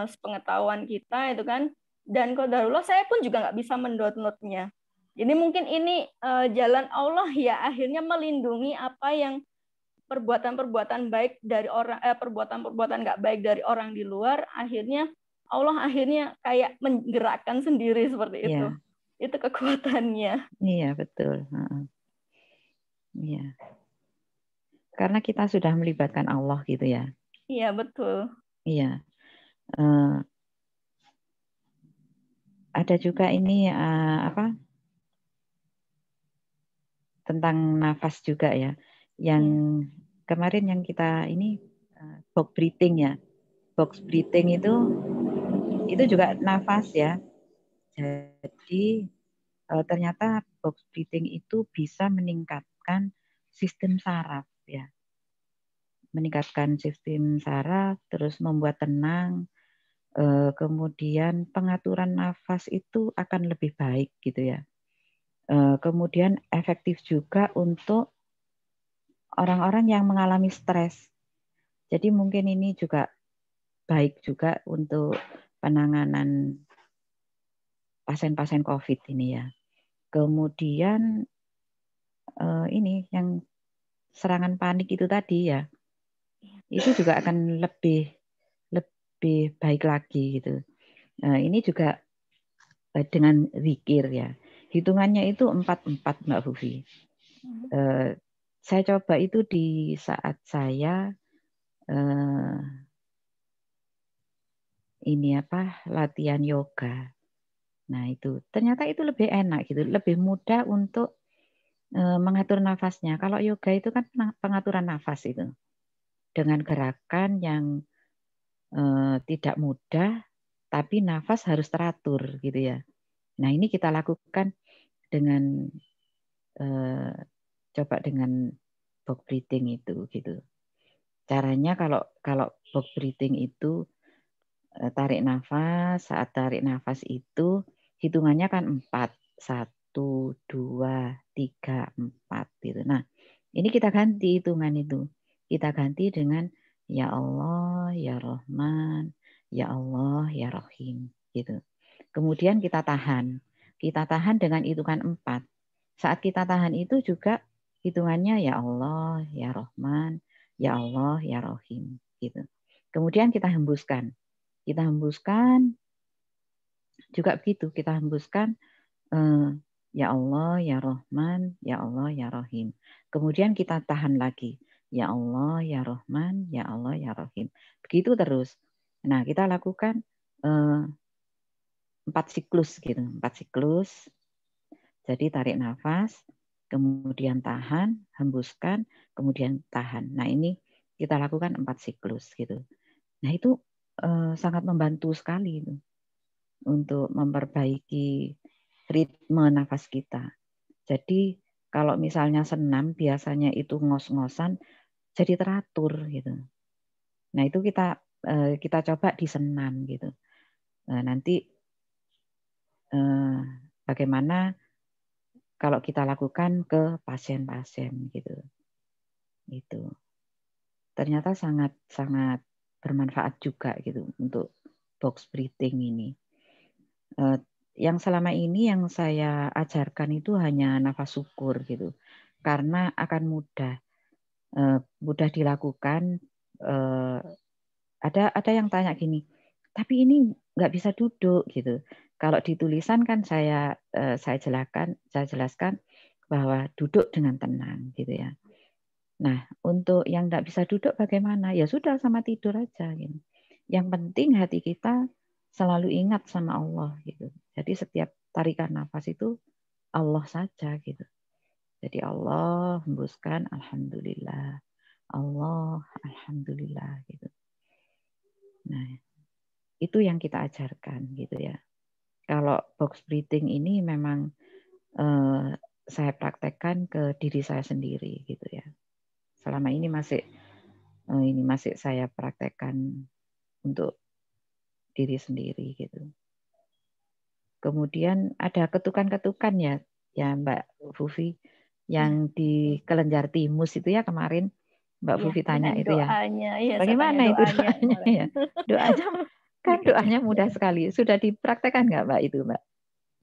sepengetahuan kita itu kan. Dan qadarullah saya pun juga nggak bisa mendownloadnya. Jadi mungkin ini jalan Allah ya akhirnya melindungi apa yang perbuatan-perbuatan baik dari orang, perbuatan-perbuatan nggak baik dari orang di luar, akhirnya Allah akhirnya kayak menggerakkan sendiri seperti itu. Itu kekuatannya. Iya betul. Iya. Karena kita sudah melibatkan Allah gitu ya. Iya betul. Iya. Ada juga ini tentang nafas juga ya. Yang kemarin yang kita ini box breathing ya. Box breathing itu juga nafas ya. Jadi ternyata box breathing itu bisa meningkatkan sistem saraf ya. Meningkatkan sistem saraf, terus membuat tenang. Kemudian pengaturan nafas itu akan lebih baik gitu ya. Kemudian efektif juga untuk orang-orang yang mengalami stres. Jadi mungkin ini juga baik juga untuk penanganan pasien-pasien COVID ini ya. Kemudian ini yang serangan panik itu tadi ya, itu juga akan lebih baik lagi gitu. Ini juga dengan zikir ya. Hitungannya itu 4-4 Mbak Fufi. Saya coba itu di saat saya latihan yoga. Nah itu ternyata itu lebih enak gitu, lebih mudah untuk mengatur nafasnya. Kalau yoga itu kan pengaturan nafas itu dengan gerakan yang tidak mudah, tapi nafas harus teratur gitu ya. Nah ini kita lakukan dengan coba dengan box breathing itu gitu. Caranya kalau box breathing itu tarik nafas, saat tarik nafas itu hitungannya kan 4. 1, 2, 3, 4 gitu. Nah, ini kita ganti hitungan itu. Kita ganti dengan ya Allah, ya Rahman, ya Allah, ya Rahim gitu. Kemudian kita tahan. Kita tahan dengan hitungan 4. Saat kita tahan itu juga hitungannya ya Allah, ya Rahman, ya Allah, ya Rahim gitu. Kemudian kita hembuskan. Kita hembuskan juga begitu. Kita hembuskan ya Allah, ya Rahman, ya Allah, ya Rahim. Kemudian kita tahan lagi. Ya Allah, ya Rahman, ya Allah, ya Rahim. Begitu terus. Nah, kita lakukan 4 siklus gitu. 4 siklus. Jadi tarik nafas, kemudian tahan, hembuskan, kemudian tahan. Nah, ini kita lakukan 4 siklus gitu. Nah, itu sangat membantu sekali itu untuk memperbaiki ritme nafas kita. Jadi kalau misalnya senam biasanya itu ngos-ngosan, jadi teratur gitu. Nah itu kita coba di senam gitu. Nanti bagaimana kalau kita lakukan ke pasien-pasien gitu. Itu ternyata sangat bermanfaat juga gitu untuk box breathing ini. Yang selama ini yang saya ajarkan itu hanya nafas syukur gitu, karena akan mudah dilakukan. Ada yang tanya gini, tapi ini nggak bisa duduk gitu. Kalau di tulisan kan saya jelaskan bahwa duduk dengan tenang gitu ya. Nah untuk yang nggak bisa duduk bagaimana? Ya sudah sama tidur aja gitu. Yang penting hati kita selalu ingat sama Allah gitu. Jadi setiap tarikan nafas itu Allah saja gitu. Jadi Allah hembuskan alhamdulillah. Allah alhamdulillah gitu. Nah, itu yang kita ajarkan gitu ya. Kalau box breathing ini memang saya praktekkan ke diri saya sendiri gitu ya. Selama ini masih saya praktekkan untuk diri sendiri gitu. Kemudian ada ketukan-ketukan ya Mbak Fufi yang di kelenjar timus itu ya kemarin Mbak Fufi tanya itu ya. Iya, Bagaimana itu doanya ya? Doanya kan doanya mudah sekali. Sudah dipraktekkan nggak Mbak itu Mbak?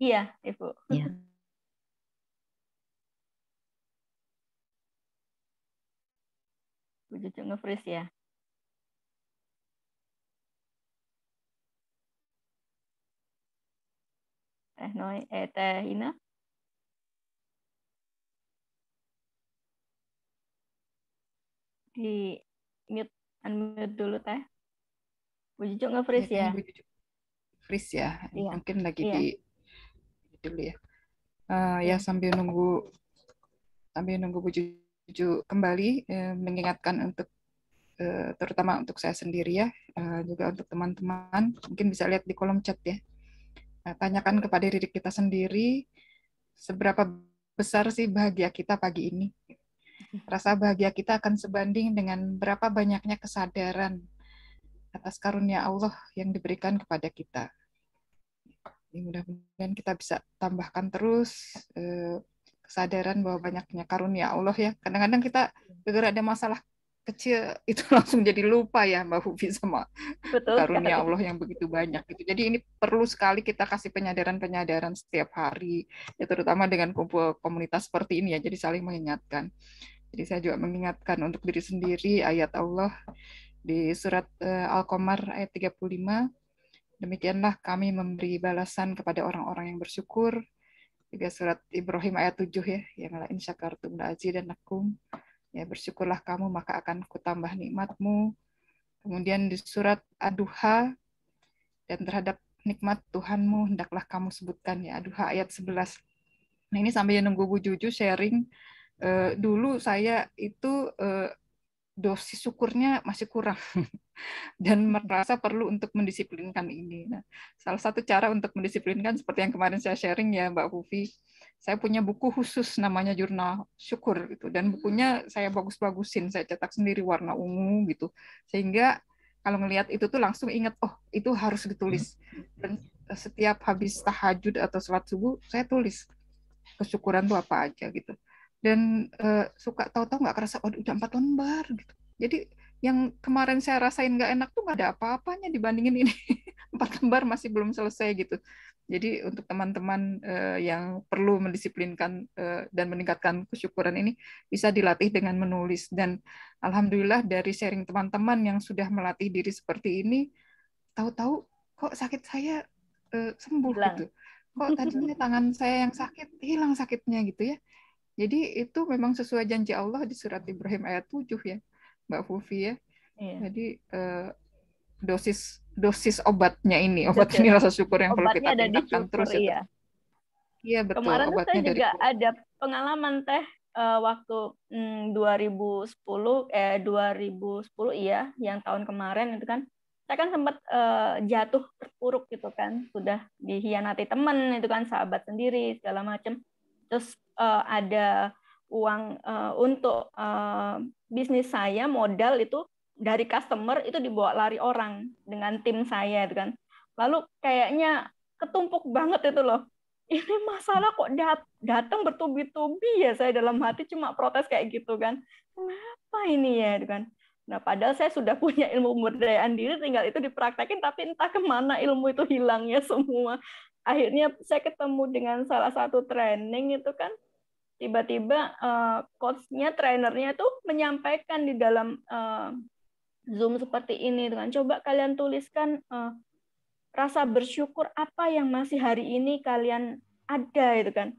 Iya, Ibu. Iya. Bu Cucu nge-freeze ya. Teh Ina. Di unmute dulu Teh. Bu Cucu nge-freeze ya. Bu Cucu freeze ya. Iya. Mungkin lagi iya. di dulu ya. Ya sambil nunggu Bu Cucu kembali, mengingatkan untuk terutama untuk saya sendiri ya, juga untuk teman-teman, mungkin bisa lihat di kolom chat ya. Tanyakan kepada diri kita sendiri, seberapa besar sih bahagia kita pagi ini. Rasa bahagia kita akan sebanding dengan berapa banyaknya kesadaran atas karunia Allah yang diberikan kepada kita. Mudah-mudahan kita bisa tambahkan terus kesadaran bahwa banyaknya karunia Allah ya. Kadang-kadang kita gara-gara ada masalah kecil itu langsung jadi lupa ya Mbak Hufi sama karunia Allah yang begitu banyak gitu. Jadi ini perlu sekali kita kasih penyadaran-penyadaran setiap hari, ya terutama dengan kumpul komunitas seperti ini ya. Jadi saling mengingatkan. Jadi saya juga mengingatkan untuk diri sendiri ayat Allah di surat Al-Qamar ayat 35. Demikianlah kami memberi balasan kepada orang-orang yang bersyukur. Juga surat Ibrahim ayat 7 ya, yang la in syakartum la azidannakum. Ya, bersyukurlah kamu maka akan kutambah nikmatmu. Kemudian di surat Ad-Duha, dan terhadap nikmat Tuhanmu hendaklah kamu sebutkan ya, Ad-Duha ayat 11. Nah ini sambil nunggu Bu Juju sharing, dulu saya itu dosis syukurnya masih kurang dan merasa perlu untuk mendisiplinkan ini. Nah, salah satu cara untuk mendisiplinkan seperti yang kemarin saya sharing ya Mbak Fufi, saya punya buku khusus namanya Jurnal Syukur gitu, dan bukunya saya bagus-bagusin, saya cetak sendiri warna ungu gitu, sehingga kalau ngelihat itu tuh langsung ingat, oh itu harus ditulis. Dan setiap habis tahajud atau sholat subuh saya tulis kesyukuran tuh apa aja gitu. Dan suka tahu-tahu nggak kerasa, oh udah 4 lembar gitu. Jadi yang kemarin saya rasain nggak enak tuh nggak ada apa-apanya dibandingin ini. 4 lembar masih belum selesai gitu. Jadi untuk teman-teman yang perlu mendisiplinkan dan meningkatkan kesyukuran ini bisa dilatih dengan menulis. Dan alhamdulillah dari sharing teman-teman yang sudah melatih diri seperti ini, tahu-tahu kok sakit saya sembuh Hilang. gitu. Kok tadinya tangan saya yang sakit, hilang sakitnya gitu ya. Jadi itu memang sesuai janji Allah di surat Ibrahim ayat 7 ya, Mbak Fufi ya. Iya. Jadi dosis obatnya ini, obat ini rasa syukur yang perlu kita tingkatkan terus itu. Iya betul. Kemarin obatnya saya juga ada pengalaman Teh waktu 2010 iya, yang tahun kemarin itu kan. Saya kan sempat jatuh terpuruk gitu kan, sudah dihianati teman itu kan, sahabat sendiri segala macam. Terus ada uang untuk bisnis saya, modal itu dari customer itu dibawa lari orang dengan tim saya itu kan. Lalu kayaknya ketumpuk banget itu loh. Ini masalah kok datang bertubi-tubi ya, saya dalam hati cuma protes kayak gitu kan. Kenapa ini ya itu kan. Nah, padahal saya sudah punya ilmu pemberdayaan diri, tinggal itu dipraktekin, tapi entah kemana ilmu itu hilangnya semua. Akhirnya saya ketemu dengan salah satu training itu kan, tiba-tiba coach-nya, trainernya itu menyampaikan di dalam Zoom seperti ini, kan. Coba kalian tuliskan rasa bersyukur apa yang masih hari ini kalian ada itu kan.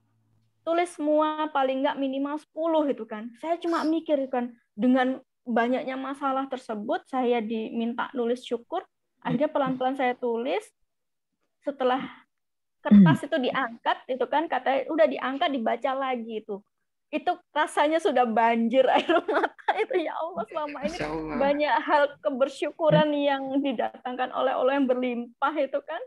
Tulis semua, paling nggak minimal 10 itu kan. Saya cuma mikir kan, dengan banyaknya masalah tersebut, saya diminta nulis syukur, akhirnya pelan-pelan saya tulis. Setelah kertas itu diangkat, itu kan katanya udah diangkat, dibaca lagi itu rasanya sudah banjir air mata itu, ya Allah, selama ini banyak hal kebersyukuran yang didatangkan oleh Allah yang berlimpah itu kan,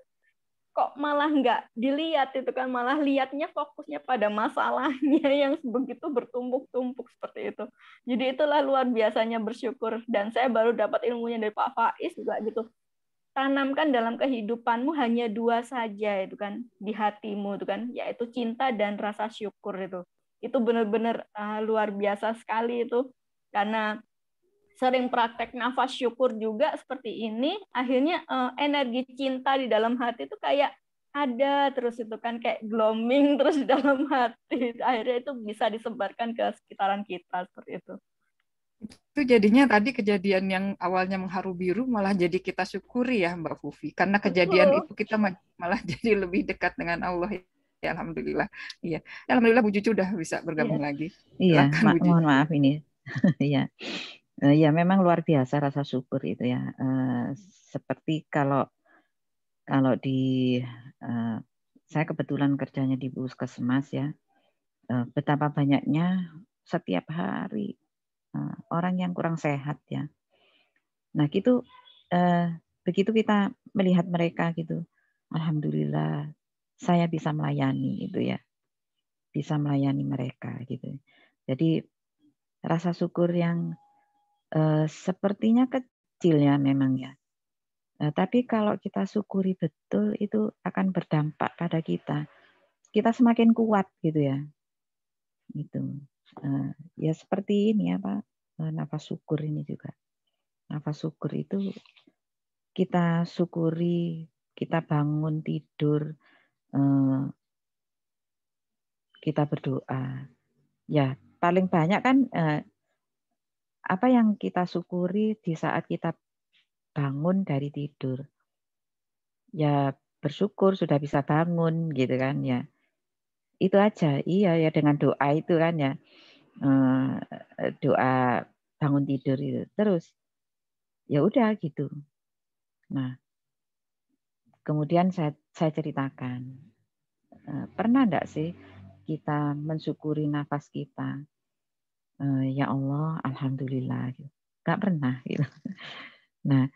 kok malah nggak dilihat itu kan, malah lihatnya fokusnya pada masalahnya yang begitu bertumpuk-tumpuk seperti itu. Jadi itulah luar biasanya bersyukur, dan saya baru dapat ilmunya dari Pak Faiz juga gitu. Tanamkan dalam kehidupanmu hanya 2 saja itu kan di hatimu itu kan, yaitu cinta dan rasa syukur itu. Itu benar-benar luar biasa sekali itu, karena sering praktek nafas syukur juga seperti ini, akhirnya energi cinta di dalam hati itu kayak ada terus itu kan, kayak glowing terus di dalam hati, akhirnya itu bisa disebarkan ke sekitaran kita seperti itu. Itu jadinya tadi kejadian yang awalnya mengharu biru malah jadi kita syukuri ya Mbak Fufi, karena kejadian itu kita malah jadi lebih dekat dengan Allah. Ya, alhamdulillah. Iya, alhamdulillah Bu Cucu udah bisa bergabung lagi. Iya, mohon maaf ini. Iya. Ya memang luar biasa rasa syukur itu ya. Seperti kalau di saya kebetulan kerjanya di Puskesmas ya. Betapa banyaknya setiap hari orang yang kurang sehat ya. Nah, gitu begitu kita melihat mereka gitu. Alhamdulillah saya bisa melayani itu ya. Bisa melayani mereka gitu. Jadi rasa syukur yang sepertinya kecil ya memang ya. Tapi kalau kita syukuri betul itu akan berdampak pada kita. Kita semakin kuat gitu ya. Gitu. Ya seperti ini ya Pak. Nafas syukur ini juga. Nafas syukur itu kita syukuri, kita bangun tidur, kita berdoa. Ya paling banyak kan apa yang kita syukuri di saat kita bangun dari tidur. Ya bersyukur sudah bisa bangun gitu kan ya. Itu aja. Iya ya, dengan doa itu kan ya. Doa bangun tidur itu. Terus ya udah gitu. Nah, kemudian saya ceritakan. Pernah enggak sih kita mensyukuri nafas kita? Ya Allah, alhamdulillah. Enggak pernah gitu. Nah,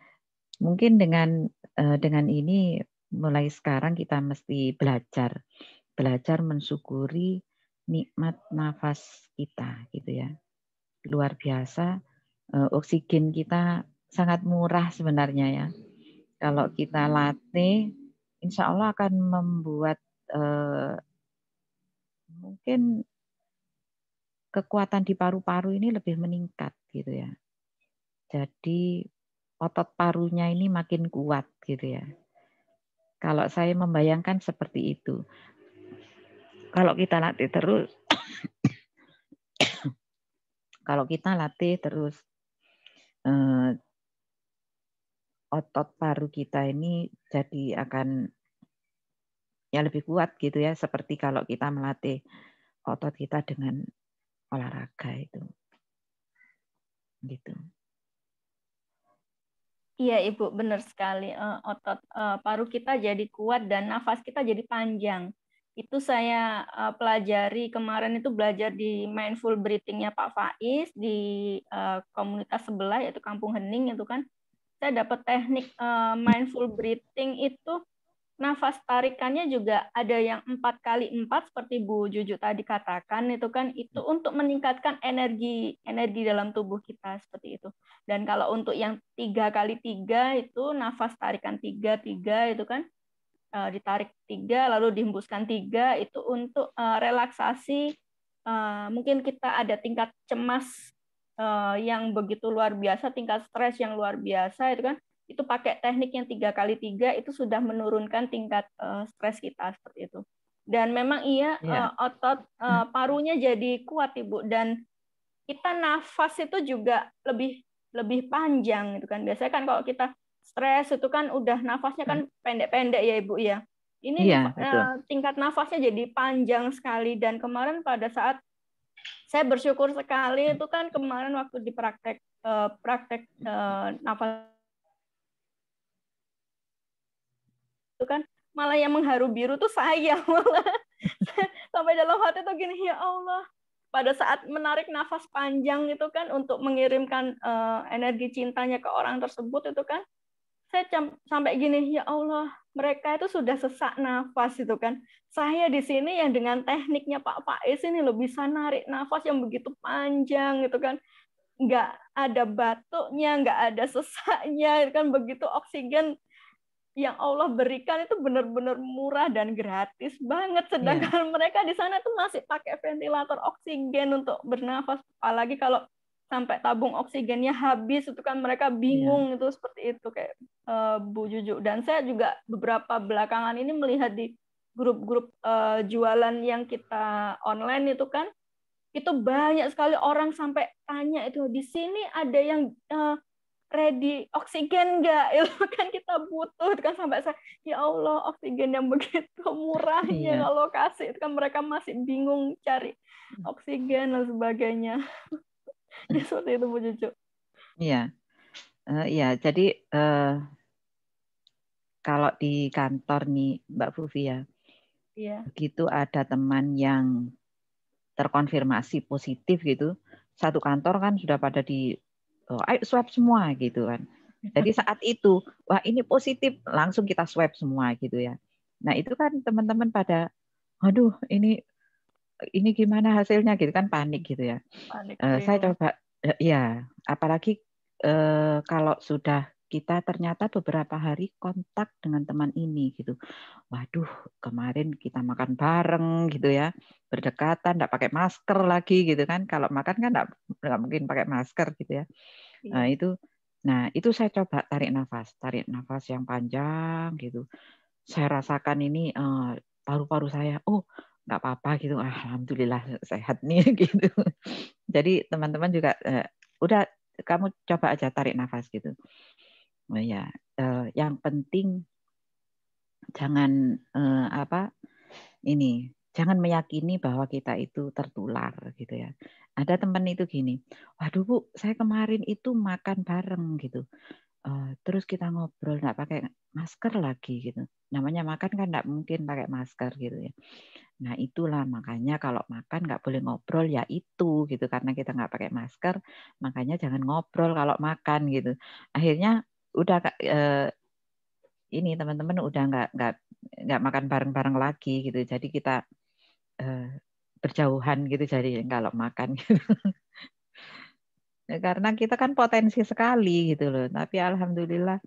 mungkin dengan ini mulai sekarang kita mesti belajar mensyukuri nikmat nafas kita gitu ya. Luar biasa, oksigen kita sangat murah sebenarnya ya. Kalau kita latih, insya Allah akan membuat mungkin kekuatan di paru-paru ini lebih meningkat gitu ya. Jadi otot parunya ini makin kuat gitu ya. Kalau saya membayangkan seperti itu. Kalau kita latih terus, otot paru kita ini jadi akan ya lebih kuat gitu ya. Seperti kalau kita melatih otot kita dengan olahraga itu. Gitu. Iya Ibu, benar sekali. Otot paru kita jadi kuat dan nafas kita jadi panjang. Itu saya pelajari kemarin, itu belajar di mindful breathing-nya Pak Faiz di komunitas sebelah, yaitu Kampung Hening itu kan. Saya dapat teknik mindful breathing itu, nafas tarikannya juga ada yang 4x4 seperti Bu Juju tadi katakan itu kan, itu untuk meningkatkan energi dalam tubuh kita seperti itu. Dan kalau untuk yang 3x3 itu nafas tarikan 3 itu kan, ditarik 3 lalu dihembuskan 3, itu untuk relaksasi. Mungkin kita ada tingkat cemas yang begitu luar biasa, tingkat stres yang luar biasa itu kan, itu pakai teknik yang 3x3 itu sudah menurunkan tingkat stres kita seperti itu. Dan memang iya, otot parunya jadi kuat Ibu, dan kita nafas itu juga lebih panjang gitu kan. Biasanya kan kalau kita stres itu kan udah nafasnya kan pendek-pendek ya Ibu ya. Ini tingkat nafasnya jadi panjang sekali. Dan kemarin pada saat saya bersyukur sekali itu kan, kemarin waktu di praktek nafas itu kan, malah yang mengharu biru tuh saya malah. Sampai dalam hati tuh gini, ya Allah, pada saat menarik nafas panjang itu kan untuk mengirimkan energi cintanya ke orang tersebut itu kan, saya sampai gini, ya Allah, mereka itu sudah sesak nafas itu kan. Saya di sini yang dengan tekniknya Pak Faiz ini loh bisa narik nafas yang begitu panjang gitu kan. Nggak ada batuknya, nggak ada sesaknya, itu kan begitu. Oksigen yang Allah berikan itu benar-benar murah dan gratis banget. Sedangkan mereka di sana tuh masih pakai ventilator oksigen untuk bernafas. Apalagi kalau sampai tabung oksigennya habis, itu kan mereka bingung itu seperti itu kayak Bu Juju. Dan saya juga beberapa belakangan ini melihat di grup-grup jualan yang kita online itu kan, itu banyak sekali orang sampai tanya itu, di sini ada yang ready oksigen nggak? Itu kan kita butuh, itu kan sampai saya, ya Allah, oksigen yang begitu murahnya kalau kasih, itu kan mereka masih bingung cari oksigen dan sebagainya. Ya, seperti itu Bu Cucu. Iya, iya. Jadi kalau di kantor nih Mbak Fufi ya, begitu ada teman yang terkonfirmasi positif gitu, satu kantor kan sudah pada ayo swab semua gitu kan. Jadi saat itu, wah ini positif, langsung kita swab semua gitu ya. Nah itu kan teman-teman pada, aduh ini gimana hasilnya gitu kan, panik gitu ya. Saya coba, ya apalagi kalau sudah kita ternyata beberapa hari kontak dengan teman ini gitu. Waduh, kemarin kita makan bareng gitu ya, berdekatan, enggak pakai masker lagi gitu kan. Kalau makan kan enggak mungkin pakai masker gitu ya. Nah, itu saya coba tarik nafas yang panjang gitu. Saya rasakan ini paru-paru saya, oh enggak apa-apa gitu. Alhamdulillah sehat nih gitu. Jadi teman-teman juga udah kamu coba aja tarik nafas gitu. Oh ya, yang penting jangan jangan meyakini bahwa kita itu tertular gitu ya. Ada teman itu gini, waduh Bu, saya kemarin itu makan bareng gitu. Terus kita ngobrol nggak pakai masker lagi gitu. Namanya makan kan nggak mungkin pakai masker gitu ya. Nah itulah makanya kalau makan nggak boleh ngobrol ya itu gitu, karena kita nggak pakai masker, makanya jangan ngobrol kalau makan gitu. Akhirnya udah ini teman-teman udah nggak makan bareng-bareng lagi gitu. Jadi kita berjauhan gitu jadi kalau makan gitu. Karena kita kan potensi sekali gitu loh. Tapi alhamdulillah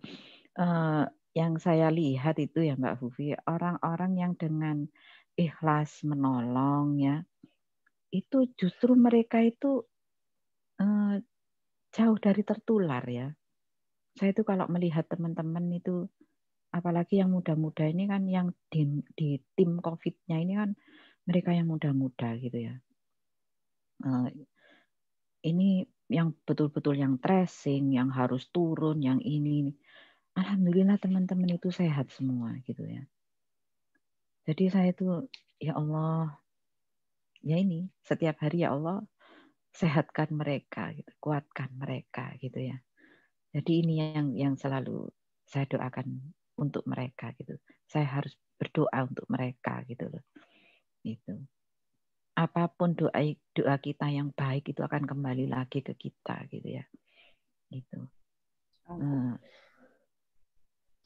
yang saya lihat itu ya Mbak Fufi, orang-orang yang dengan ikhlas menolong ya, itu justru mereka itu jauh dari tertular ya. Saya itu kalau melihat teman-teman itu, apalagi yang muda-muda ini kan, yang di tim COVID-nya ini kan mereka yang muda-muda gitu ya. Ini yang betul-betul yang tracing, yang harus turun, yang ini. Alhamdulillah teman-teman itu sehat semua gitu ya. Jadi saya itu ya Allah, ya ini setiap hari ya Allah sehatkan mereka, gitu, kuatkan mereka gitu ya. Jadi ini yang selalu saya doakan untuk mereka gitu. Saya harus berdoa untuk mereka gitu loh. Itu. Apapun doa kita yang baik itu akan kembali lagi ke kita gitu ya. Gitu.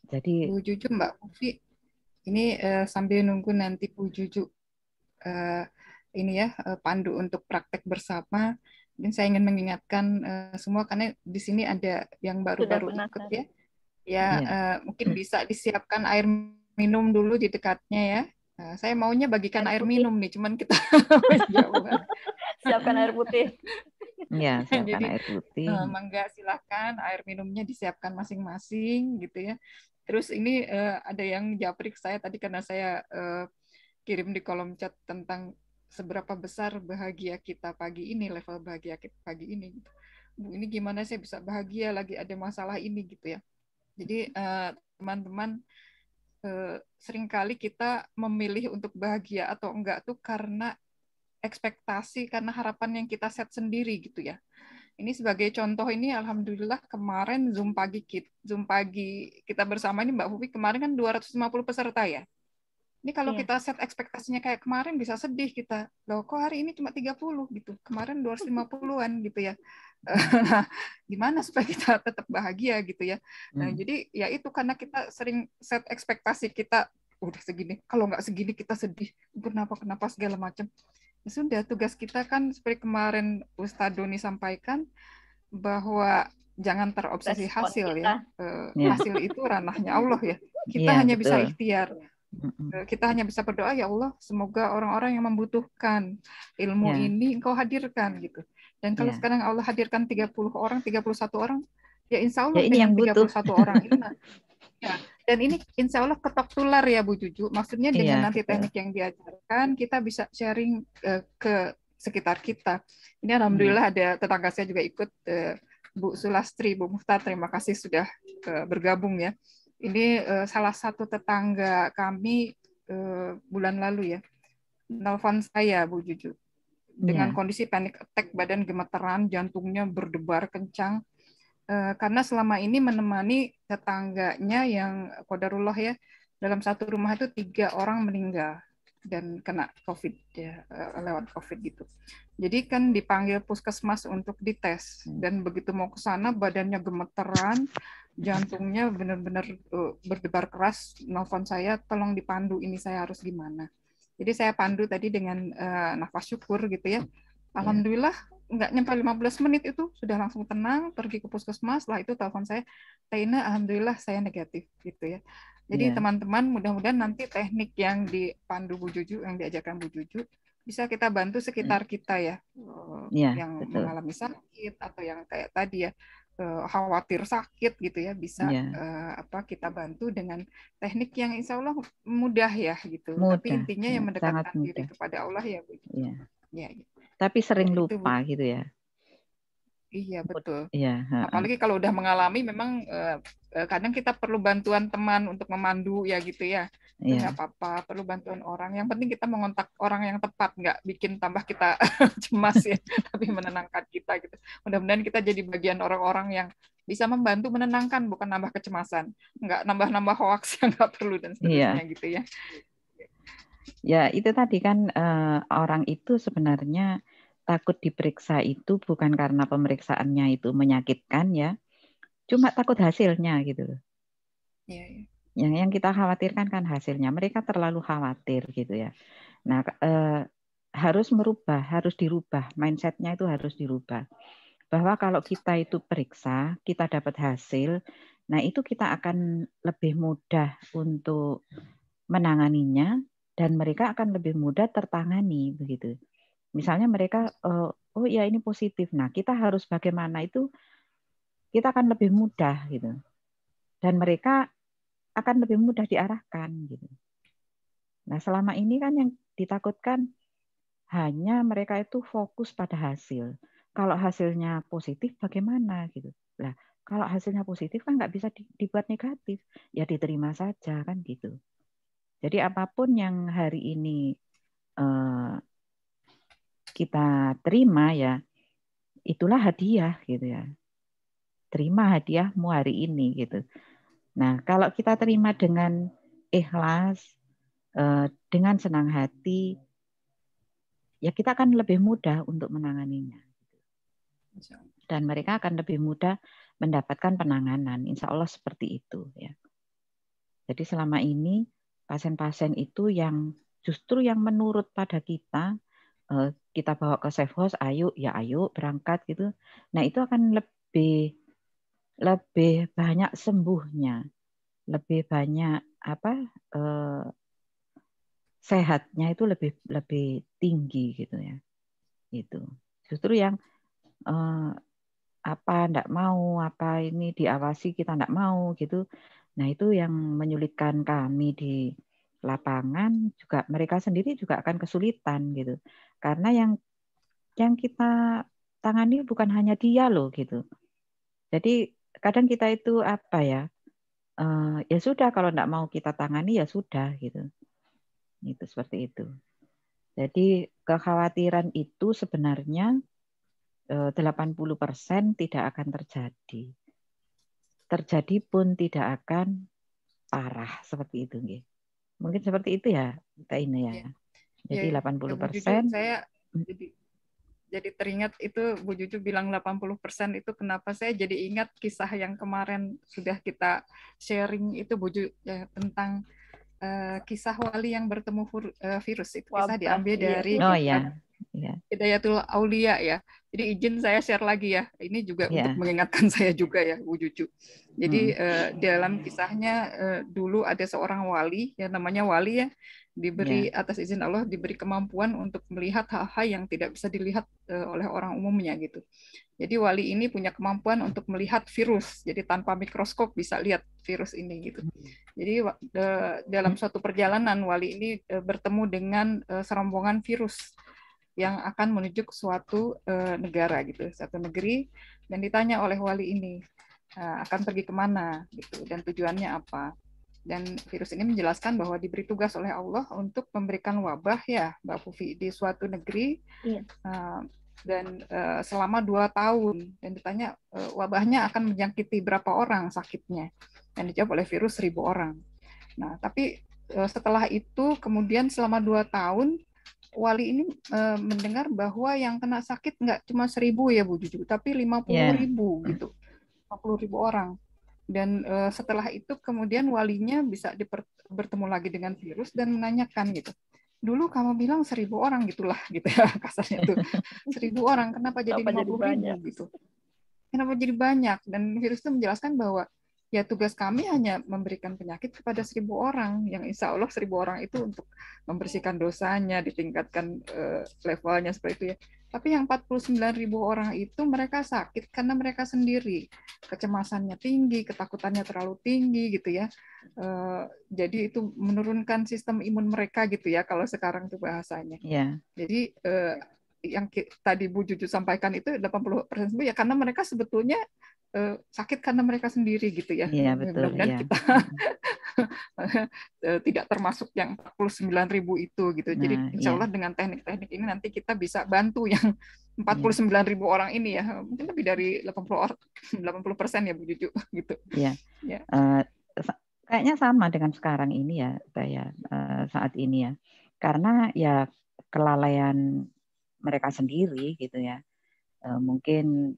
Jadi Bu Juju, Mbak Ufi, ini sambil nunggu nanti Bu Juju ini ya pandu untuk praktek bersama. Dan saya ingin mengingatkan semua karena di sini ada yang baru-baru ikut ya. Ya, mungkin bisa disiapkan air minum dulu di dekatnya ya. Saya maunya bagikan air minum nih, cuman kita jauhan. Siapkan air putih. Ya, siapkan Jadi, air putih. Mangga silahkan air minumnya disiapkan masing-masing gitu ya. Terus ini ada yang japri ke saya tadi karena saya kirim di kolom chat tentang seberapa besar bahagia kita pagi ini, level bahagia kita pagi ini. Bu, ini gimana saya bisa bahagia lagi ada masalah ini gitu ya. Jadi teman-teman seringkali kita memilih untuk bahagia atau enggak tuh karena ekspektasi, karena harapan yang kita set sendiri gitu ya. Ini sebagai contoh ini, alhamdulillah kemarin Zoom pagi kita bersama ini Mbak Fufi kemarin kan 250 peserta ya. Ini kalau kita set ekspektasinya kayak kemarin bisa sedih kita. Loh kok hari ini cuma 30 gitu. Kemarin 250-an gitu ya. Nah, gimana supaya kita tetap bahagia gitu ya. Nah, jadi ya itu karena kita sering set ekspektasi kita udah segini. Kalau nggak segini kita sedih. Kenapa segala macam. Ya sudah, tugas kita kan seperti kemarin Ustadz Doni sampaikan bahwa jangan terobsesi hasil ya. Hasil itu ranahnya Allah ya. Kita hanya bisa ikhtiar. Kita hanya bisa berdoa, ya Allah, semoga orang-orang yang membutuhkan ilmu ini Engkau hadirkan gitu. Dan kalau sekarang Allah hadirkan 30 orang, 31 orang, ya insya Allah ya, ini dengan yang 31 orang ini. Ya, dan ini insya Allah ketok tular ya Bu Juju. Maksudnya dengan nanti teknik yang diajarkan, kita bisa sharing ke sekitar kita. Ini alhamdulillah ada tetangga saya juga ikut, Bu Sulastri, Bu Muhtar, terima kasih sudah bergabung ya. Ini salah satu tetangga kami bulan lalu ya, nelfon saya Bu Juju dengan kondisi panic attack, badan gemeteran, jantungnya berdebar kencang karena selama ini menemani tetangganya yang qadarullah ya, dalam satu rumah itu 3 orang meninggal dan kena COVID ya, lewat COVID gitu. Jadi kan dipanggil puskesmas untuk dites dan begitu mau ke sana badannya gemeteran, jantungnya benar-benar berdebar keras, nelfon saya, tolong dipandu ini saya harus gimana. Jadi saya pandu tadi dengan nafas syukur gitu ya. Alhamdulillah nggak nyampe 15 menit itu sudah langsung tenang, pergi ke puskesmas, setelah itu telepon saya, Taina, alhamdulillah saya negatif gitu ya. Jadi teman-teman mudah-mudahan nanti teknik yang dipandu Bu Juju, yang diajarkan Bu Juju, bisa kita bantu sekitar kita ya, yang mengalami sakit atau yang kayak tadi ya, khawatir sakit gitu ya, bisa kita bantu dengan teknik yang insya Allah mudah ya gitu. Tapi intinya yang mendekatkan diri kepada Allah ya Bu Juju. Ya, gitu. Tapi sering lupa gitu ya. Iya betul. Apalagi kalau udah mengalami, memang kadang kita perlu bantuan teman untuk memandu ya gitu ya. Itu nggak apa-apa, perlu bantuan orang. Yang penting kita mengontak orang yang tepat, nggak bikin tambah kita cemas ya, tapi menenangkan kita gitu. Mudah-mudahan kita jadi bagian orang-orang yang bisa membantu menenangkan, bukan nambah kecemasan, nggak nambah-nambah hoax yang nggak perlu dan seterusnya gitu ya. Ya, itu tadi kan orang itu sebenarnya takut diperiksa itu bukan karena pemeriksaannya itu menyakitkan ya, cuma takut hasilnya gitu. Yang kita khawatirkan kan hasilnya. Mereka terlalu khawatir gitu ya. Nah, harus dirubah, mindsetnya itu harus dirubah. Bahwa kalau kita itu periksa, kita dapat hasil, nah itu kita akan lebih mudah untuk menanganinya dan mereka akan lebih mudah tertangani begitu. Misalnya mereka oh ya ini positif. Nah, kita harus bagaimana itu kita akan lebih mudah gitu. Dan mereka akan lebih mudah diarahkan gitu. Nah, selama ini kan yang ditakutkan hanya mereka itu fokus pada hasil. Kalau hasilnya positif bagaimana gitu. Nah, kalau hasilnya positif kan nggak bisa dibuat negatif. Ya diterima saja kan gitu. Jadi apapun yang hari ini kita terima ya, itulah hadiah gitu ya. Terima hadiahmu hari ini gitu. Nah, kalau kita terima dengan ikhlas, dengan senang hati, ya kita akan lebih mudah untuk menanganinya. Dan mereka akan lebih mudah mendapatkan penanganan. Insya Allah seperti itu. Ya. Jadi selama ini pasien-pasien itu yang justru yang menurut pada kita bawa ke safe house, ayo berangkat gitu. Nah itu akan lebih banyak sembuhnya, lebih banyak sehatnya itu lebih tinggi gitu ya. Itu justru yang enggak mau, ini diawasi kita enggak mau gitu. Nah, itu yang menyulitkan kami di lapangan, juga mereka sendiri juga akan kesulitan gitu. Karena yang kita tangani bukan hanya dia loh gitu. Jadi kadang kita itu ya sudah kalau enggak mau kita tangani ya sudah gitu. Itu seperti itu. Jadi kekhawatiran itu sebenarnya 80% tidak akan terjadi. Terjadi pun tidak akan parah seperti itu. Mungkin seperti itu ya, Kak Ine ya. Jadi 80%. Saya jadi teringat itu Bu Juju bilang 80% itu kenapa saya jadi ingat kisah yang kemarin sudah kita sharing itu Bu Juju ya, tentang kisah wali yang bertemu virus itu kisah diambil dari Hidayatul Aulia ya. Jadi izin saya share lagi ya. Ini juga untuk mengingatkan saya juga ya, Bu Juju. Jadi dalam kisahnya dulu ada seorang wali yang namanya wali ya, diberi atas izin Allah diberi kemampuan untuk melihat hal-hal yang tidak bisa dilihat oleh orang umumnya gitu. Jadi wali ini punya kemampuan untuk melihat virus. Jadi tanpa mikroskop bisa lihat virus ini gitu. Jadi dalam suatu perjalanan wali ini bertemu dengan serombongan virus yang akan menuju ke suatu negara gitu, satu negeri, dan ditanya oleh wali ini akan pergi kemana gitu dan tujuannya apa. Dan virus ini menjelaskan bahwa diberi tugas oleh Allah untuk memberikan wabah ya, Mbak Fufi, di suatu negeri dan selama 2 tahun. Dan ditanya wabahnya akan menjangkiti berapa orang sakitnya, dan dijawab oleh virus 1.000 orang. Nah, tapi setelah itu kemudian selama 2 tahun wali ini mendengar bahwa yang kena sakit nggak cuma 1.000 ya Bu Juju, tapi 50.000 gitu, 50.000 orang. Dan setelah itu kemudian walinya bisa bertemu lagi dengan virus dan menanyakan gitu, dulu kamu bilang 1.000 orang gitulah gitu ya kasarnya tuh, 1.000 orang kenapa jadi 50.000 gitu, kenapa jadi banyak? Dan virus itu menjelaskan bahwa ya tugas kami hanya memberikan penyakit kepada 1.000 orang, yang insya Allah 1.000 orang itu untuk membersihkan dosanya, ditingkatkan levelnya seperti itu ya. Tapi yang 49.000 orang itu mereka sakit karena mereka sendiri, kecemasannya tinggi, ketakutannya terlalu tinggi gitu ya. Jadi itu menurunkan sistem imun mereka gitu ya kalau sekarang itu bahasanya. Jadi yang tadi Bu Juju sampaikan itu 80% sembuh ya karena mereka sebetulnya sakit karena mereka sendiri gitu ya. Mudah-mudahan kita tidak termasuk yang 49.000 itu gitu. Jadi insya Allah dengan teknik-teknik ini nanti kita bisa bantu yang 49.000 orang ini ya. Mungkin lebih dari 80% ya Bu Juju gitu. Iya. Kayaknya sama dengan sekarang ini ya, saya saat ini ya. Karena ya kelalaian mereka sendiri gitu ya. Mungkin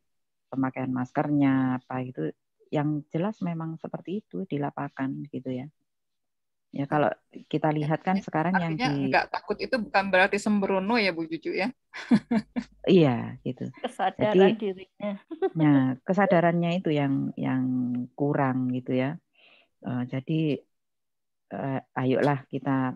pemakaian maskernya apa itu yang jelas memang seperti itu di lapangan gitu ya. Ya kalau kita lihat kan sekarang yang Artinya nggak takut itu bukan berarti sembrono ya Bu Juju ya. iya gitu. Kesadaran Jadi dirinya. ya kesadarannya itu yang kurang gitu ya. Jadi ayolah kita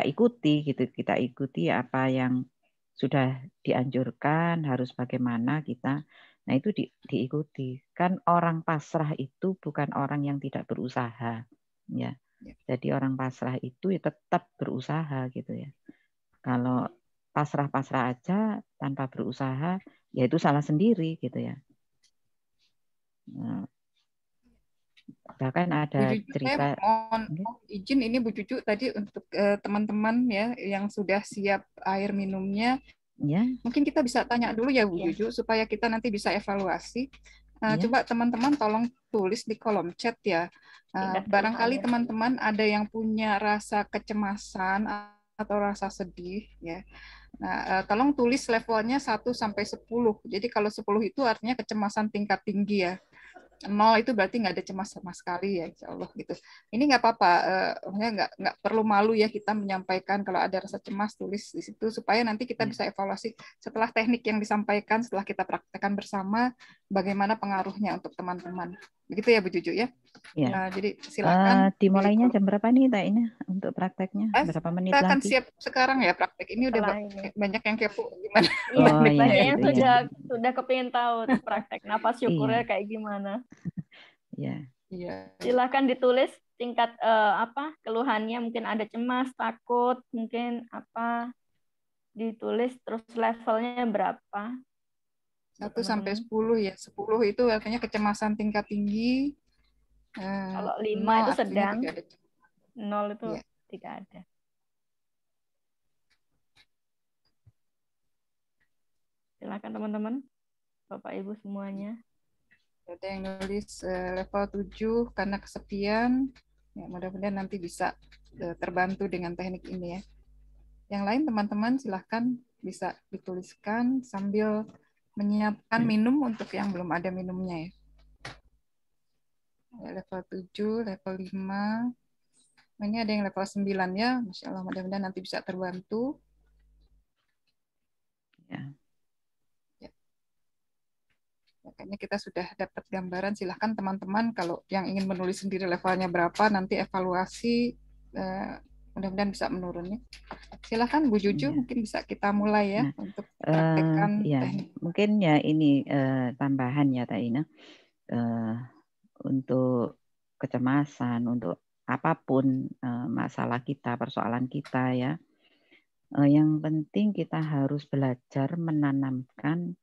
ikuti gitu, kita ikuti apa yang sudah dianjurkan, harus bagaimana kita. Nah itu diikuti. Kan orang pasrah itu bukan orang yang tidak berusaha, ya. Jadi orang pasrah itu ya tetap berusaha gitu ya. Kalau pasrah-pasrah aja tanpa berusaha, ya itu salah sendiri gitu ya. Nah, bahkan Bu ada Juju, saya cerita. mohon izin ini Bu Juju tadi untuk teman-teman ya yang sudah siap air minumnya. Ya. Mungkin kita bisa tanya dulu ya Bu Ya. Juju supaya kita nanti bisa evaluasi. Ya. Coba teman-teman tolong tulis di kolom chat ya. Barangkali teman-teman ada yang punya rasa kecemasan atau rasa sedih ya. Nah, tolong tulis levelnya 1 sampai 10. Jadi kalau 10 itu artinya kecemasan tingkat tinggi ya. 0 itu berarti nggak ada cemas sama sekali ya, insya Allah gitu. Ini nggak apa-apa, nggak perlu malu ya kita menyampaikan kalau ada rasa cemas, tulis di situ supaya nanti kita bisa evaluasi setelah teknik yang disampaikan, setelah kita praktekkan bersama, bagaimana pengaruhnya untuk teman-teman. Begitu ya Bu Juju ya. Ya. Jadi silakan. Dimulainya jam berapa nih Kak ini untuk prakteknya? Berapa menit kita akan lagi? siap sekarang ya praktek. Ini udah banyak yang kepo gimana. Iya, banyak yang sudah kepingin tahu praktek nafas syukurnya kayak gimana. Iya. Silakan ditulis tingkat keluhannya, mungkin ada cemas, takut, mungkin apa, ditulis terus levelnya berapa. 1 sampai 10 ya. 10 itu artinya kecemasan tingkat tinggi. Kalau 5 itu sedang, 0 itu tidak ada. Silakan teman-teman, Bapak Ibu semuanya. Ada yang nulis level 7 karena kesepian. Ya, mudah-mudahan nanti bisa terbantu dengan teknik ini ya. Yang lain teman-teman silahkan bisa dituliskan sambil menyiapkan minum untuk yang belum ada minumnya ya. Level 7, level 5. Ini ada yang level 9 ya. Masya Allah, mudah-mudahan nanti bisa terbantu. Ya. Kayaknya kita sudah dapat gambaran. Silahkan teman-teman kalau yang ingin menulis sendiri levelnya berapa, nanti evaluasi mudah-mudahan bisa menurun ya. Silahkan Bu Juju, mungkin bisa kita mulai ya untuk praktekkan teknik. Mungkin ya ini tambahan ya Kak Ina. Untuk kecemasan, untuk apapun masalah kita, persoalan kita ya. Yang penting kita harus belajar menanamkan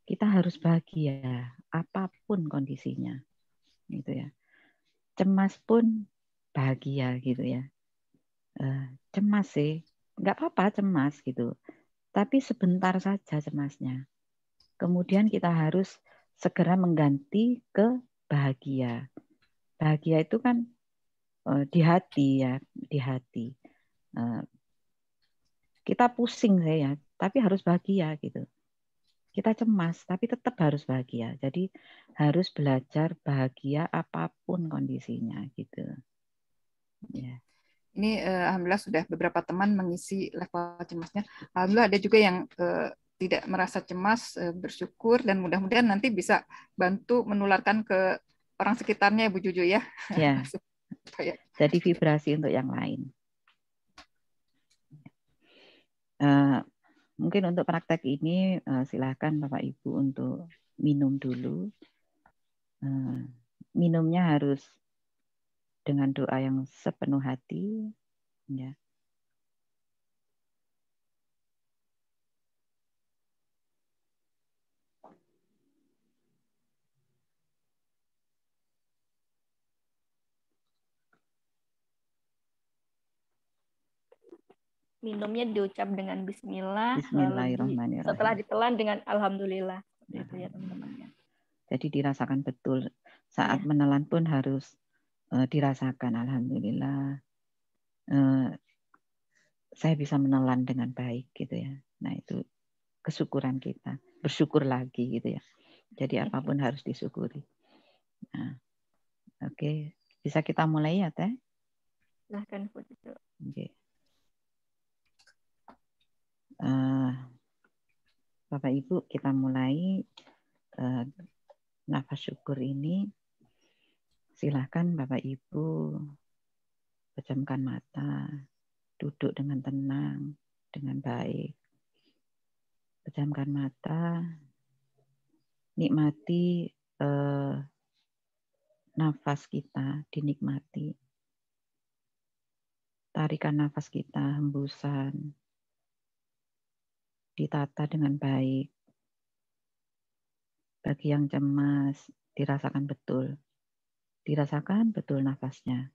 kita harus bahagia apapun kondisinya, gitu ya. Cemas pun bahagia gitu ya. Cemas sih, nggak apa-apa cemas gitu. Tapi sebentar saja cemasnya. Kemudian kita harus segera mengganti ke bahagia. Bahagia itu kan di hati ya, di hati. Kita pusing ya, tapi harus bahagia gitu. Kita cemas, tapi tetap harus bahagia. Jadi harus belajar bahagia apapun kondisinya gitu. Ya. Ini alhamdulillah sudah beberapa teman mengisi level cemasnya. Alhamdulillah ada juga yang tidak merasa cemas, bersyukur dan mudah-mudahan nanti bisa bantu menularkan ke orang sekitarnya Bu Juju ya. Ya. Jadi vibrasi untuk yang lain. Mungkin untuk praktek ini silakan Bapak Ibu untuk minum dulu. Minumnya harus dengan doa yang sepenuh hati, ya. Minumnya diucap dengan Bismillah, Bismillahirrahmanirrahim. Setelah ditelan dengan Alhamdulillah. Itu ya teman-teman. Jadi dirasakan betul. Saat menelan pun harus dirasakan Alhamdulillah. Saya bisa menelan dengan baik gitu ya. Nah itu kesyukuran kita. Bersyukur lagi gitu ya. Jadi apapun harus disyukuri. Nah, oke. Bisa kita mulai ya Teh? Silahkan Bu Cucu. Okay. Bapak Ibu, kita mulai nafas syukur ini. Silahkan Bapak Ibu pejamkan mata, duduk dengan tenang, dengan baik. Pejamkan mata, nikmati nafas kita, dinikmati. Tarikan nafas kita, hembusan, ditata dengan baik. Bagi yang cemas, dirasakan betul. Dirasakan betul nafasnya.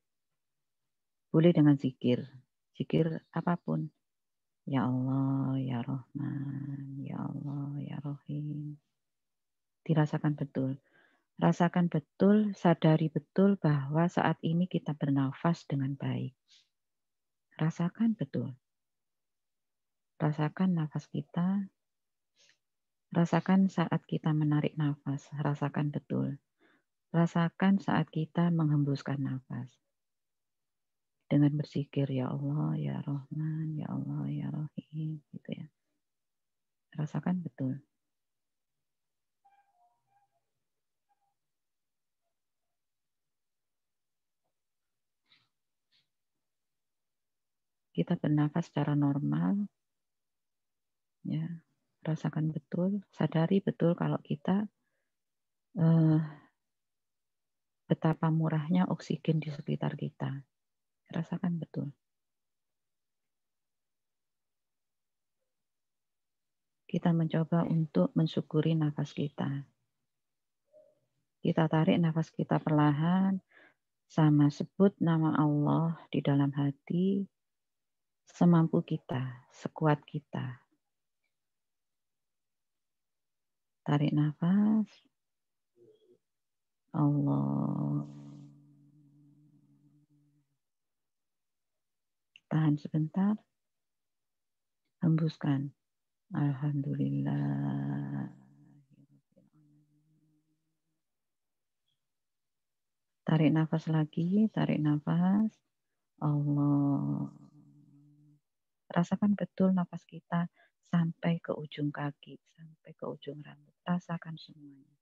Boleh dengan zikir. Zikir apapun. Ya Allah, Ya Rahman, Ya Allah, Ya Rahim. Dirasakan betul. Rasakan betul, sadari betul bahwa saat ini kita bernafas dengan baik. Rasakan betul. Rasakan nafas kita. Rasakan saat kita menarik nafas. Rasakan betul. Rasakan saat kita menghembuskan nafas. Dengan berzikir, Ya Allah, Ya Rahman, Ya Allah, Ya Rahim. Gitu ya. Rasakan betul. Kita bernafas secara normal. Ya, rasakan betul, sadari betul kalau kita betapa murahnya oksigen di sekitar kita. Rasakan betul. Kita mencoba untuk mensyukuri nafas kita. Kita tarik nafas kita perlahan, sama sebut nama Allah di dalam hati, semampu kita, sekuat kita. Tarik nafas. Allah. Tahan sebentar. Hembuskan. Alhamdulillah. Tarik nafas lagi, tarik nafas. Allah. Rasakan betul nafas kita sampai ke ujung kaki, sampai ke ujung rambut. Rasakan semuanya.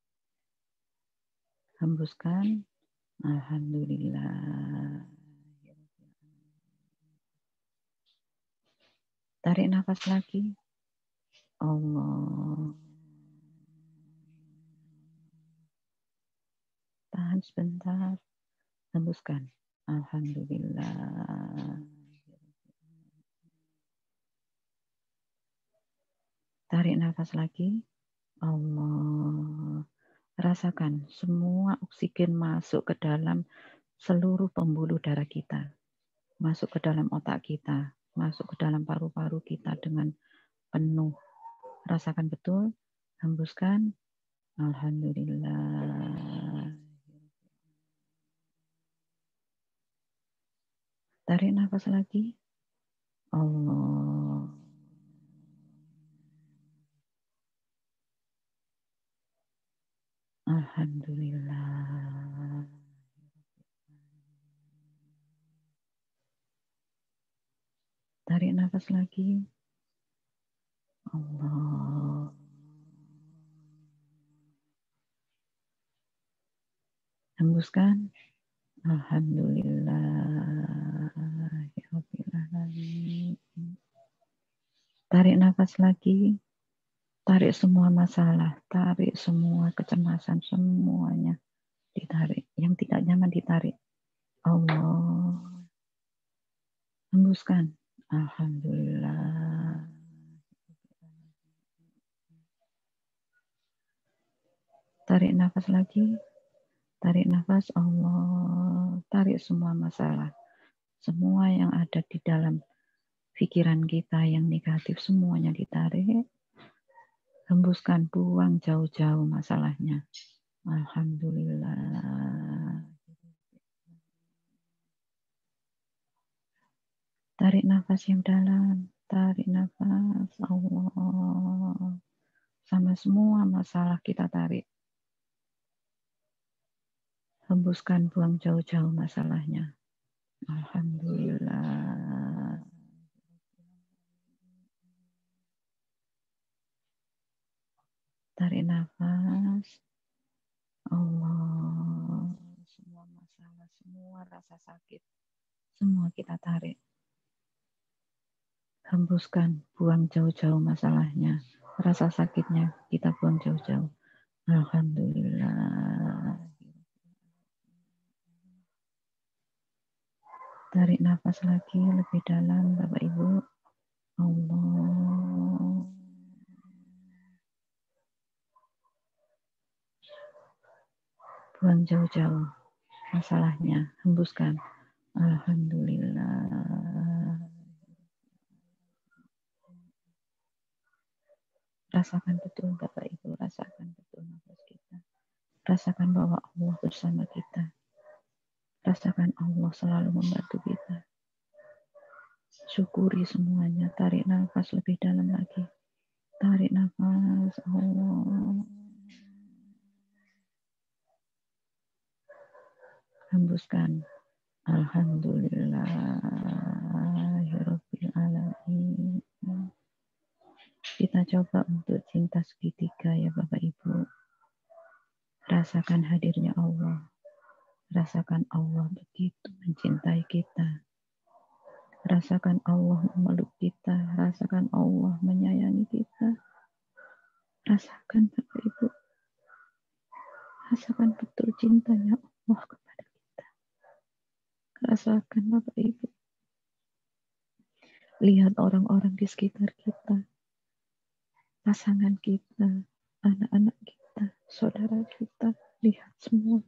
Hembuskan. Alhamdulillah. Tarik nafas lagi. Allah. Tahan sebentar. Hembuskan. Alhamdulillah. Tarik nafas lagi. Allah. Rasakan semua oksigen masuk ke dalam seluruh pembuluh darah kita. Masuk ke dalam otak kita. Masuk ke dalam paru-paru kita dengan penuh. Rasakan betul. Hembuskan. Alhamdulillah. Tarik nafas lagi. Allah. Alhamdulillah. Tarik nafas lagi. Allah. Hembuskan. Alhamdulillah. Tarik nafas lagi. Tarik semua masalah. Tarik semua kecemasan. Semuanya ditarik. Yang tidak nyaman ditarik. Allah. Hembuskan. Alhamdulillah. Tarik nafas lagi. Tarik nafas. Allah. Tarik semua masalah. Semua yang ada di dalam pikiran kita yang negatif. Semuanya ditarik. Hembuskan. Buang jauh-jauh masalahnya. Alhamdulillah. Tarik nafas yang dalam. Tarik nafas. Allah. Sama semua masalah kita tarik. Hembuskan, buang jauh-jauh masalahnya. Alhamdulillah. Tarik nafas. Allah. Semua masalah, semua rasa sakit, semua kita tarik. Hembuskan, buang jauh-jauh masalahnya. Rasa sakitnya kita buang jauh-jauh. Alhamdulillah. Tarik nafas lagi lebih dalam, Bapak Ibu. Allah. Buang jauh-jauh masalahnya. Hembuskan. Alhamdulillah. Rasakan betul Bapak Ibu, rasakan betul nafas kita. Rasakan bahwa Allah bersama kita. Rasakan Allah selalu membantu kita. Syukuri semuanya. Tarik nafas lebih dalam lagi. Tarik nafas. Allah. Hembuskan. Alhamdulillahirabbil alamin. Kita coba untuk cinta segitiga ya Bapak Ibu. Rasakan hadirnya Allah. Rasakan Allah begitu mencintai kita. Rasakan Allah memeluk kita. Rasakan Allah menyayangi kita. Rasakan Bapak Ibu. Rasakan betul cintanya Allah kepada kita. Rasakan Bapak Ibu. Lihat orang-orang di sekitar kita. Pasangan kita. Anak-anak kita. Saudara kita. Lihat semua.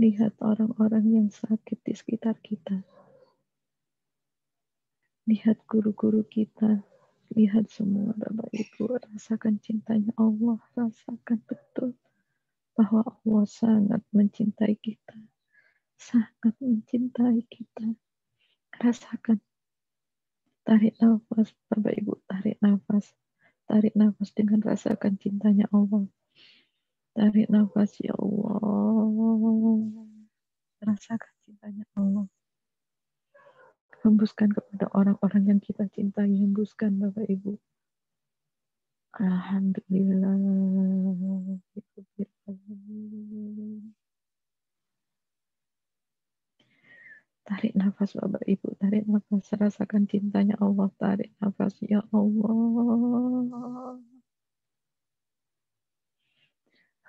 Lihat orang-orang yang sakit di sekitar kita. Lihat guru-guru kita. Lihat semua Bapak Ibu. Rasakan cintanya Allah. Rasakan betul bahwa Allah sangat mencintai kita. Sangat mencintai kita. Rasakan. Tarik nafas Bapak Ibu. Tarik nafas. Tarik nafas dengan rasakan cintanya Allah. Tarik nafas ya Allah. Rasakan cintanya Allah. Hembuskan kepada orang-orang yang kita cintai. Hembuskan Bapak Ibu. Alhamdulillah. Tarik nafas Bapak Ibu. Tarik nafas. Rasakan cintanya Allah. Tarik nafas ya Allah.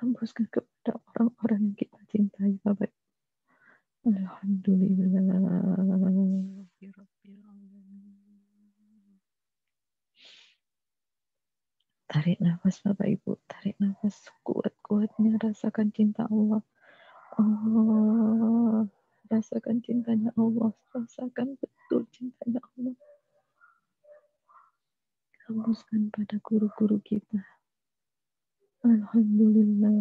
Hembuskan kepada orang-orang yang kita cintai Bapak Ibu. Alhamdulillah. Tarik nafas Bapak Ibu. Tarik nafas kuat-kuatnya. Rasakan cinta Allah. Allah. Rasakan cintanya Allah. Rasakan betul cintanya Allah. Hembuskan pada guru-guru kita. Alhamdulillah.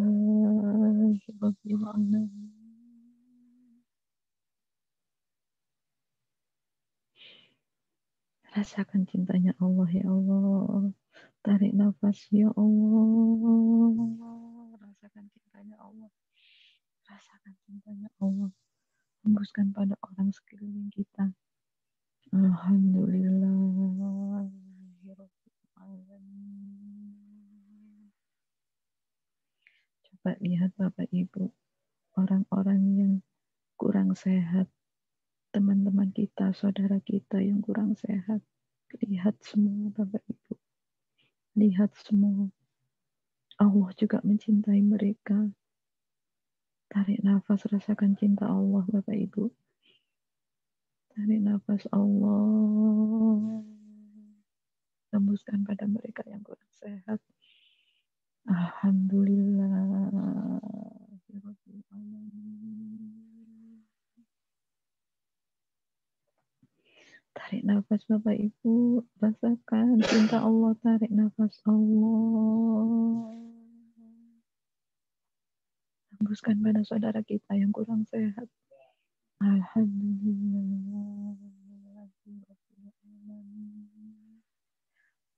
Rasakan cintanya Allah ya Allah. Tarik nafas ya Allah. Rasakan cintanya Allah. Rasakan cintanya Allah. Hembuskan pada orang sekeliling kita. Alhamdulillah. Coba lihat Bapak Ibu. Orang-orang yang kurang sehat. Teman-teman kita, saudara kita yang kurang sehat. Lihat semua Bapak Ibu. Lihat semua. Allah juga mencintai mereka. Tarik nafas, rasakan cinta Allah Bapak Ibu. Tarik nafas Allah. Hembuskan pada mereka yang kurang sehat. Alhamdulillah. Tarik nafas Bapak Ibu. Rasakan cinta Allah. Tarik nafas Allah. Hembuskan pada saudara kita yang kurang sehat. Alhamdulillah.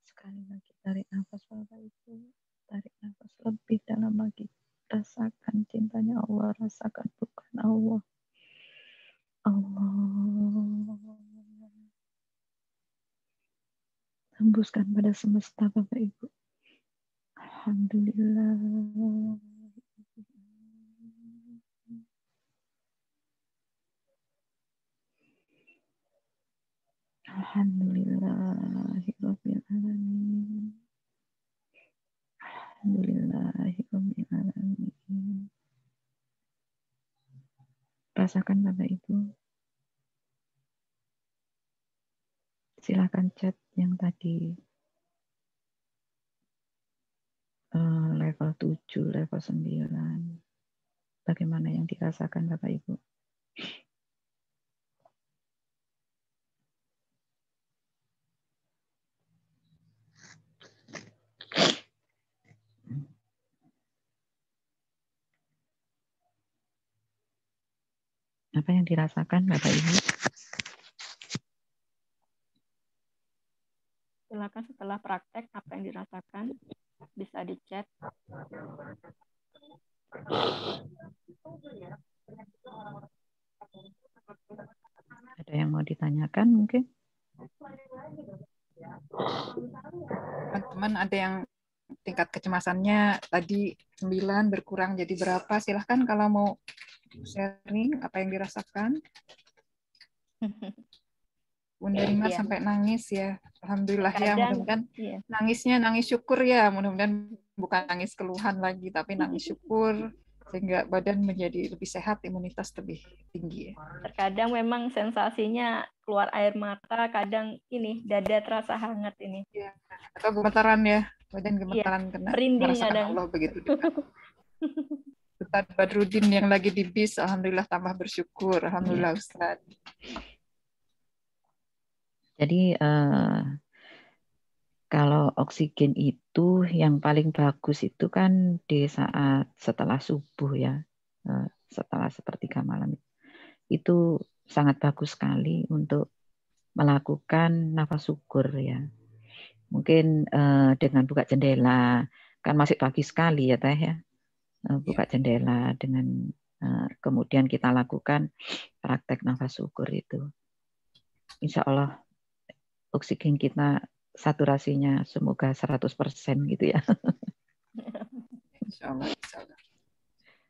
Sekali lagi tarik nafas Bapak Ibu. Tarik nafas lebih dalam lagi. Rasakan cintanya Allah. Rasakan bukan Allah. Hembuskan pada semesta Bapak Ibu. Alhamdulillah. Alhamdulillahirabbil alamin. Alhamdulillahirabbil alamin. Rasakan Bapak Ibu. Silakan chat yang tadi level 7, level 9. Bagaimana yang dirasakan Bapak Ibu? Apa yang dirasakan Bapak Ibu? Silakan setelah praktek apa yang dirasakan bisa di chat. Ada yang mau ditanyakan mungkin? Teman-teman ada yang tingkat kecemasannya tadi 9 berkurang jadi berapa? Silahkan kalau mau sharing apa yang dirasakan. Bunda Rima Iya. sampai nangis ya. Alhamdulillah ya, Kadang, mudah-mudahan iya. nangisnya nangis syukur ya. Mudah-mudahan bukan nangis keluhan lagi, tapi nangis syukur sehingga badan menjadi lebih sehat, imunitas lebih tinggi ya. Terkadang memang sensasinya keluar air mata, kadang ini dada terasa hangat ini. Ya. Atau gemetaran ya, badan gemetaran karena merinding merasakan kadang. Allah begitu. Ustadz Badrudin yang lagi di bis, alhamdulillah tambah bersyukur. Alhamdulillah ya. Ustadz. Jadi kalau oksigen itu yang paling bagus itu kan di saat setelah subuh ya, setelah sepertiga malam itu sangat bagus sekali untuk melakukan nafas syukur ya. Mungkin dengan buka jendela, kan masih pagi sekali ya Teh ya, buka jendela dengan kemudian kita lakukan praktek nafas syukur itu. Insya Allah oksigen kita saturasinya semoga 100% gitu ya. Insya Allah.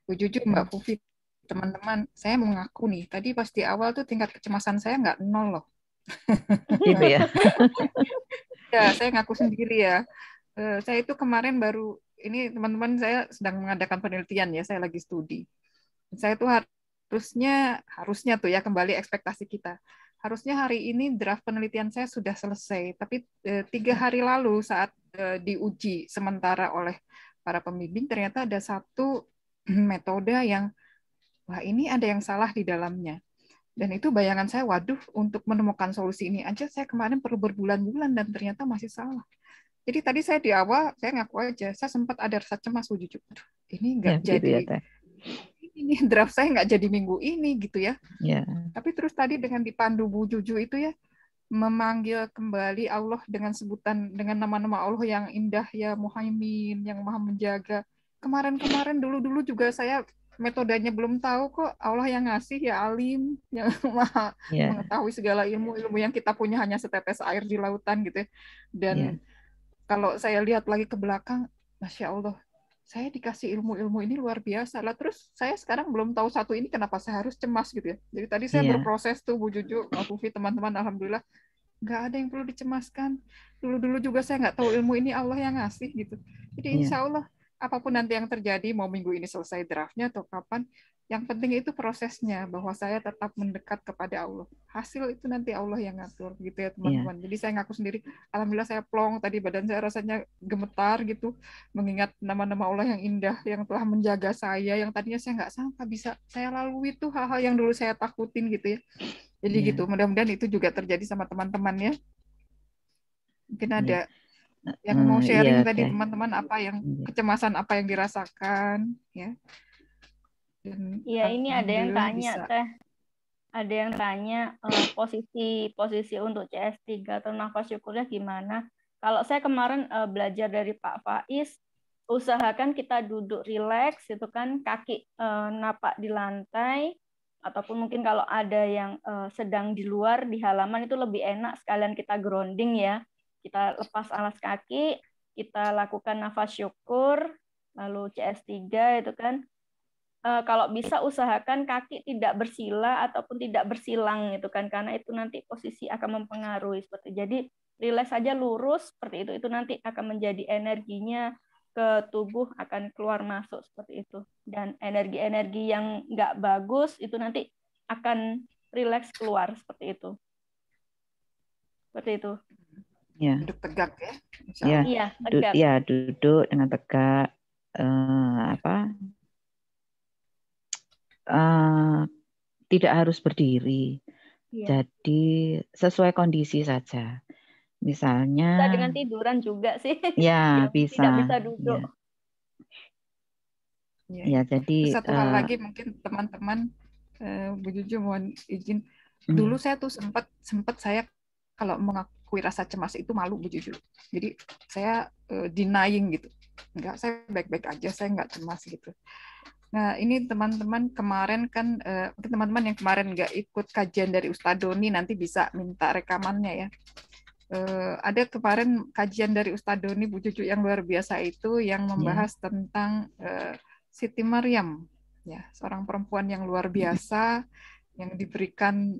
Jujur Mbak Fufi, teman-teman, saya mengaku nih, tadi pas di awal tuh tingkat kecemasan saya nggak 0 loh. Gitu ya. Ya, saya ngaku sendiri ya. Saya itu kemarin baru, ini teman-teman saya sedang mengadakan penelitian ya, saya lagi studi. Saya tuh harusnya tuh ya kembali ekspektasi kita. Harusnya hari ini draft penelitian saya sudah selesai, tapi 3 hari lalu saat diuji sementara oleh para pembimbing ternyata ada satu metode yang wah ini ada yang salah di dalamnya. Dan itu bayangan saya, waduh untuk menemukan solusi ini aja saya kemarin perlu berbulan-bulan dan ternyata masih salah. Jadi tadi saya di awal saya ngaku aja, saya sempat ada rasa cemas jujur. Ini nggak Ya, jadi. gitu ya, Teh. Ini draft saya nggak jadi minggu ini gitu ya. Ya. Tapi terus tadi dengan dipandu Bu Juju itu ya, memanggil kembali Allah dengan sebutan, dengan nama-nama Allah yang indah ya, Muhaimin, yang maha menjaga. Kemarin-kemarin dulu-dulu juga saya metodenya belum tahu kok, Allah yang ngasih ya Alim, yang maha mengetahui segala ilmu yang kita punya hanya setetes air di lautan gitu ya. Dan kalau saya lihat lagi ke belakang, Masya Allah, saya dikasih ilmu-ilmu ini luar biasa lah. Terus saya sekarang belum tahu satu ini kenapa saya harus cemas gitu ya. Jadi tadi saya berproses tuh Bu Juju, Mbak Fufi, teman-teman, alhamdulillah nggak ada yang perlu dicemaskan. Dulu-dulu juga saya nggak tahu ilmu ini Allah yang ngasih gitu. Jadi insya Allah apapun nanti yang terjadi, mau minggu ini selesai draftnya atau kapan, yang penting itu prosesnya, bahwa saya tetap mendekat kepada Allah. Hasil itu nanti Allah yang ngatur gitu ya teman-teman. Jadi saya ngaku sendiri, alhamdulillah saya plong, tadi badan saya rasanya gemetar gitu, mengingat nama-nama Allah yang indah, yang telah menjaga saya, yang tadinya saya nggak sangka bisa saya lalui itu hal-hal yang dulu saya takutin gitu ya. Jadi gitu, mudah-mudahan itu juga terjadi sama teman-teman ya. Mungkin ada yang mau sharing tadi teman-teman, apa yang kecemasan apa yang dirasakan ya. Iya, ini ada yang tanya Teh. Ada yang tanya posisi untuk CS3 atau nafas syukurnya gimana? Kalau saya kemarin belajar dari Pak Faiz, usahakan kita duduk rileks itu kan, kaki napak di lantai, ataupun mungkin kalau ada yang sedang di luar di halaman itu lebih enak sekalian kita grounding ya. Kita lepas alas kaki, kita lakukan nafas syukur, lalu CS3 itu kan. Kalau bisa usahakan kaki tidak bersila ataupun tidak bersilang gitu kan, karena itu nanti posisi akan mempengaruhi seperti. Jadi rileks saja lurus seperti itu nanti akan menjadi energinya ke tubuh akan keluar masuk seperti itu. Dan energi-energi yang nggak bagus itu nanti akan rileks keluar seperti itu. Seperti itu. Ya. Duduk tegak ya. Ya. Iya, tegak. Ya, duduk dengan tegak. Tidak harus berdiri. Iya. Jadi sesuai kondisi saja. Misalnya. Bisa dengan tiduran juga sih. Ya, yang bisa. Tidak bisa duduk. Ya, jadi. Satu hal lagi mungkin teman-teman, Bu Juju mohon izin. Dulu saya tuh sempat saya kalau mengakui rasa cemas itu malu, Bu Juju. Jadi saya denying gitu. Enggak, saya baik-baik aja, saya enggak cemas gitu. Nah, ini teman-teman kemarin kan, teman-teman yang kemarin nggak ikut kajian dari Ustadz Doni nanti bisa minta rekamannya ya. Ada kemarin kajian dari Ustadz Doni, Bu Juju, yang luar biasa itu, yang membahas tentang Siti Maryam, ya, seorang perempuan yang luar biasa, yang diberikan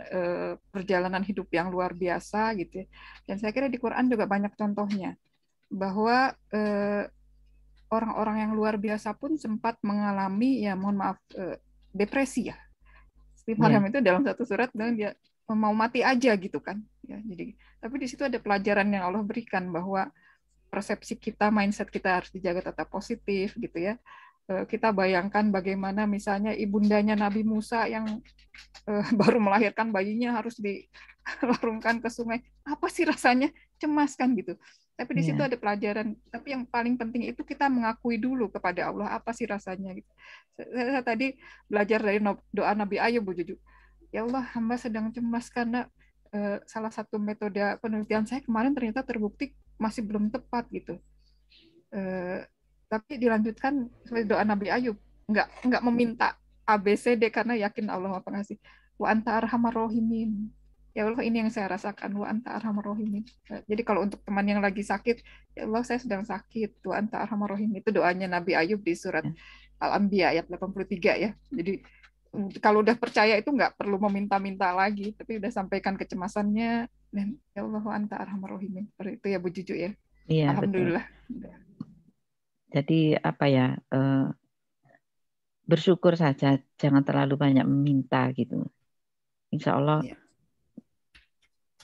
perjalanan hidup yang luar biasa gitu ya. Dan saya kira di Quran juga banyak contohnya bahwa orang-orang yang luar biasa pun sempat mengalami, ya mohon maaf, depresi ya. Siti Maryam itu dalam satu surat dia mau mati aja gitu kan. Ya, jadi tapi di situ ada pelajaran yang Allah berikan bahwa persepsi kita, mindset kita harus dijaga tetap positif gitu ya. Kita bayangkan bagaimana misalnya ibundanya Nabi Musa yang baru melahirkan bayinya harus dilarungkan ke sungai. Apa sih rasanya? Cemas kan gitu. Tapi di situ ada pelajaran. Tapi yang paling penting itu kita mengakui dulu kepada Allah apa sih rasanya. Gitu. Saya tadi belajar dari doa Nabi Ayub, Bu Juju. Ya Allah, hamba sedang cemas karena salah satu metode penelitian saya kemarin ternyata terbukti masih belum tepat gitu. Tapi dilanjutkan seperti doa Nabi Ayub, nggak meminta ABCD karena yakin Allah Maha Pengasih. Wa anta arhamar rahimin. Ya Allah, ini yang saya rasakan, wa anta arhamar rahimin. Jadi kalau untuk teman yang lagi sakit, ya Allah saya sedang sakit, wa anta arhamar rahimin. Itu doanya Nabi Ayub di surat Al-Anbiya ayat 83 ya. Jadi kalau udah percaya itu nggak perlu meminta-minta lagi, tapi udah sampaikan kecemasannya, dan ya Allah wa anta arhamar rahimin. Seperti itu ya Bu Juju ya. Iya, Alhamdulillah. Betul. Jadi apa ya, bersyukur saja, jangan terlalu banyak meminta gitu. Insya Allah